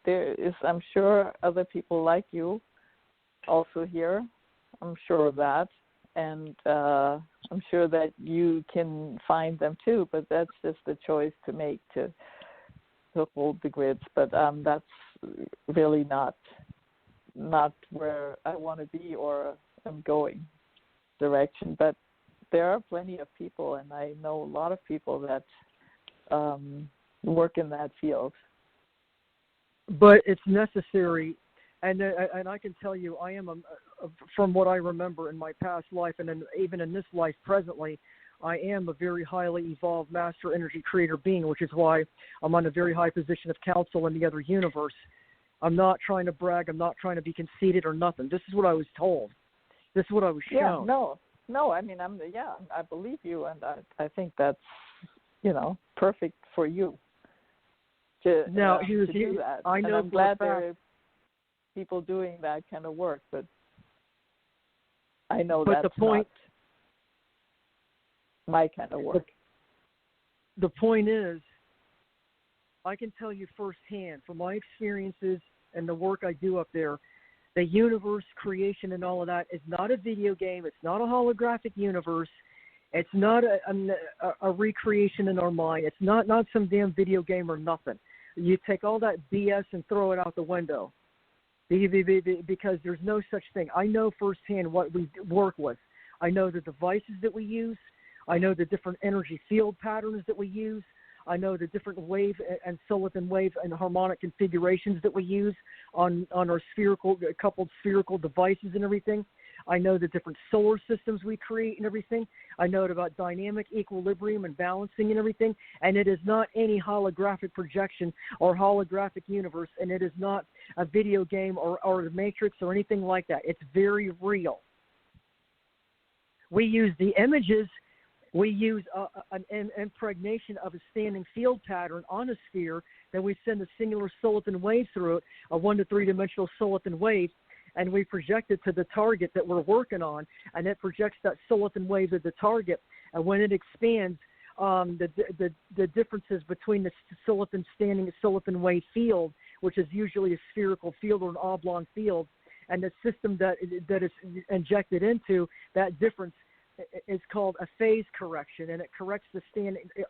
there is, I'm sure, other people like you also here. I'm sure of that, and I'm sure that you can find them too. But that's just a choice to make to hold the grids. But that's really not where I want to be or I'm going direction. But there are plenty of people, and I know a lot of people that work in that field. But it's necessary And I can tell you, I am, from what I remember in my past life and even in this life presently, I am a very highly evolved master energy creator being, which is why I'm on a very high position of counsel in the other universe. I'm not trying to brag. I'm not trying to be conceited or nothing. This is what I was told. This is what I was shown. Yeah, no. I mean, I believe you, and I think that's, perfect for you to do that. I know, and I'm glad there are people doing that kind of work, but I know that's not my kind of work. The point is, I can tell you firsthand from my experiences and the work I do up there, the universe, creation, and all of that is not a video game. It's not a holographic universe. It's not a recreation in our mind. It's not some damn video game or nothing. You take all that BS and throw it out the window because there's no such thing. I know firsthand what we work with. I know the devices that we use. I know the different energy field patterns that we use. I know the different wave and silicon wave and harmonic configurations that we use on our coupled spherical devices and everything. I know the different solar systems we create and everything. I know about dynamic equilibrium and balancing and everything. And it is not any holographic projection or holographic universe, and it is not a video game or the Matrix or anything like that. It's very real. We use the images. We use an impregnation of a standing field pattern on a sphere. Then we send a singular soliton wave through it, a 1 to 3 dimensional soliton wave, and we project it to the target that we're working on, and it projects that soliton wave to the target. And when it expands, the differences between the soliton wave field, which is usually a spherical field or an oblong field, and the system that is injected into, that difference is called a phase correction, and it corrects the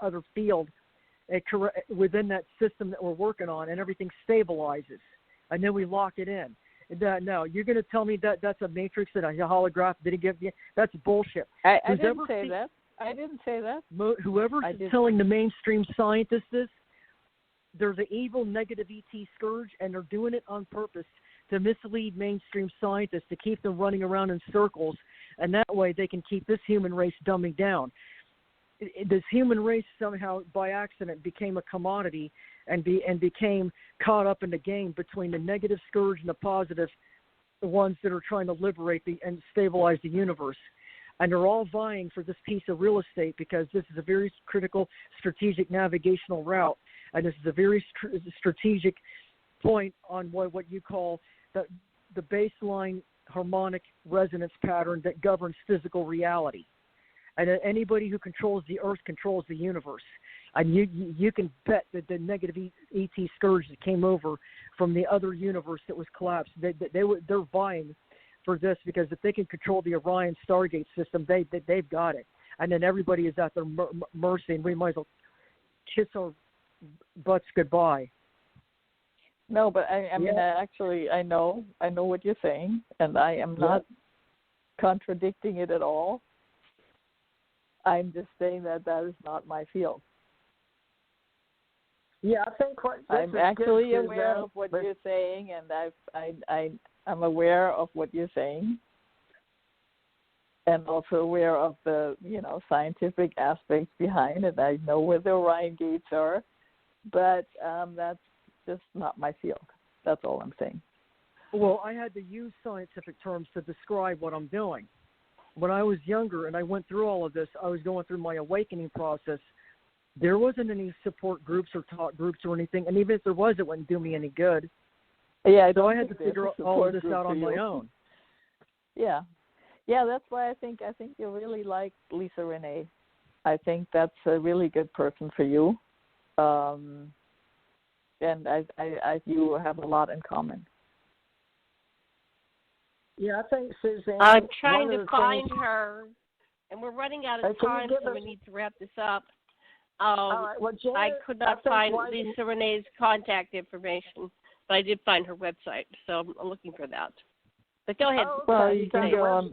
other field within that system that we're working on, and everything stabilizes, and then we lock it in. No, you're going to tell me that that's a matrix and a holograph didn't give you? That's bullshit. I didn't say that. I didn't say that. Whoever's telling the mainstream scientists this, there's an evil negative ET scourge, and they're doing it on purpose to mislead mainstream scientists, to keep them running around in circles, and that way they can keep this human race dumbing down. This human race somehow by accident became a commodity and became caught up in the game between the negative scourge and the positive, the ones that are trying to liberate and stabilize the universe. And they're all vying for this piece of real estate because this is a very critical strategic navigational route, and this is a very strategic point on what you call the baseline harmonic resonance pattern that governs physical reality. And anybody who controls the earth controls the universe. And you can bet that the negative ET scourge that came over from the other universe that was collapsed, they're vying for this, because if they can control the Orion Stargate system, they've got it. And then everybody is at their mercy, and we might as well kiss our butts goodbye. No, but I mean, I know what you're saying, and I am not contradicting it at all. I'm just saying that is not my field. Yeah, I think I'm actually aware of what you're saying, and I'm aware of what you're saying, and also aware of the scientific aspects behind it. I know where the Orion gates are, but that's just not my field. That's all I'm saying. Well, I had to use scientific terms to describe what I'm doing. When I was younger and I went through all of this, I was going through my awakening process. There wasn't any support groups or talk groups or anything, and even if there was, it wouldn't do me any good. Yeah, so I had to figure all of this out on my own. Yeah, that's why I think you really like Lisa Renee. I think that's a really good person for you, and I you have a lot in common. Yeah, I think Suzanne. I'm trying to find her, and we're running out of time, so we need to wrap this up. All right. Well, Janet, I could not find Lisa Renee's contact information, but I did find her website, so I'm looking for that. But go ahead. Oh, well, you can go on.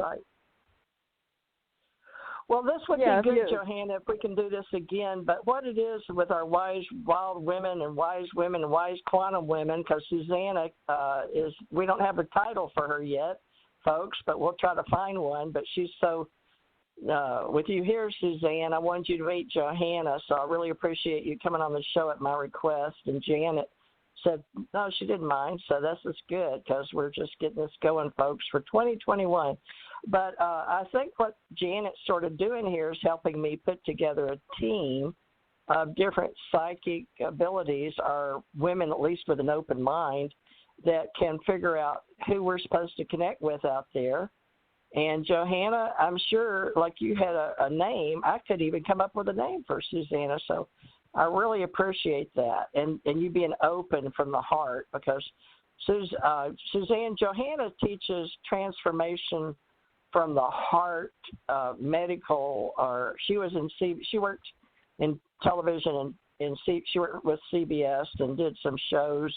Well, this would be good, Johanna, if we can do this again. But what it is with our wise wild women and wise quantum women, because Susanna we don't have a title for her yet, folks, but we'll try to find one. But she's so, with you here, Suzanne, I wanted you to meet Johanna, so I really appreciate you coming on the show at my request. And Janet said, no, she didn't mind, so this is good because we're just getting this going, folks, for 2021. But I think what Janet's sort of doing here is helping me put together a team of different psychic abilities, or women at least with an open mind, that can figure out who we're supposed to connect with out there. And Johanna, I'm sure, like you had a name, I could even come up with a name for Susanna, so I really appreciate that, and you being open from the heart, because Suzanne, Johanna teaches transformation from the heart, medical, or she worked in television and she worked with CBS and did some shows,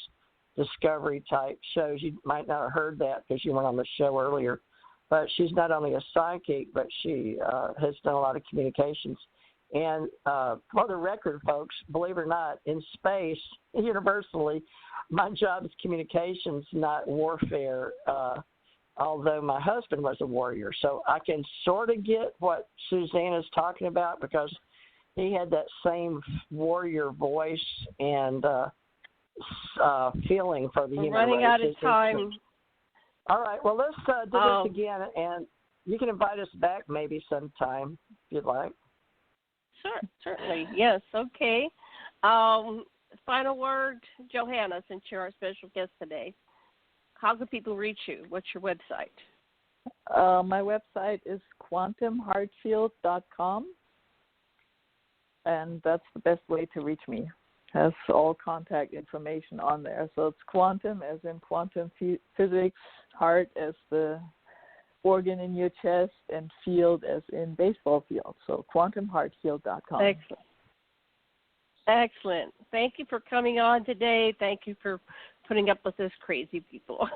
discovery type shows. You might not have heard that because you weren't on the show earlier, but she's not only a psychic, but she has done a lot of communications. And for the record, folks, believe it or not, in space, universally, my job is communications, not warfare, although my husband was a warrior. So I can sort of get what Susanna's talking about, because he had that same warrior voice and feeling for the human race. Running out of time. All right, well, let's do this again, and you can invite us back maybe sometime if you'd like. Sure, certainly. Yes, okay. Final word, Johanna, since you're our special guest today. How can people reach you? What's your website? My website is quantumheartfield.com, and that's the best way to reach me. It has all contact information on there. So it's quantum as in quantum physics, heart as the organ in your chest, and field as in baseball field. So quantumheartfield.com. Excellent. Excellent. Thank you for coming on today. Thank you for putting up with this crazy people.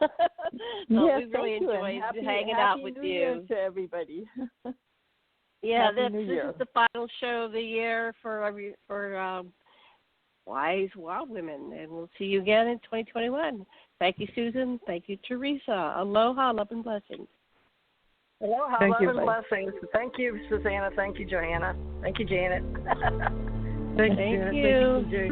Yes, we really enjoyed hanging out with New you. Year to everybody. Yeah, This is the final show of the year for Wise Wild Women, and we'll see you again in 2021. Thank you, Susan. Thank you, Theresa. Aloha, love and blessings. Aloha, Thank love you. and blessings. Thank you, Susanna. Thank you, Johanna. Thank you, Janet. Thank you. Janet. Thank you, CJ.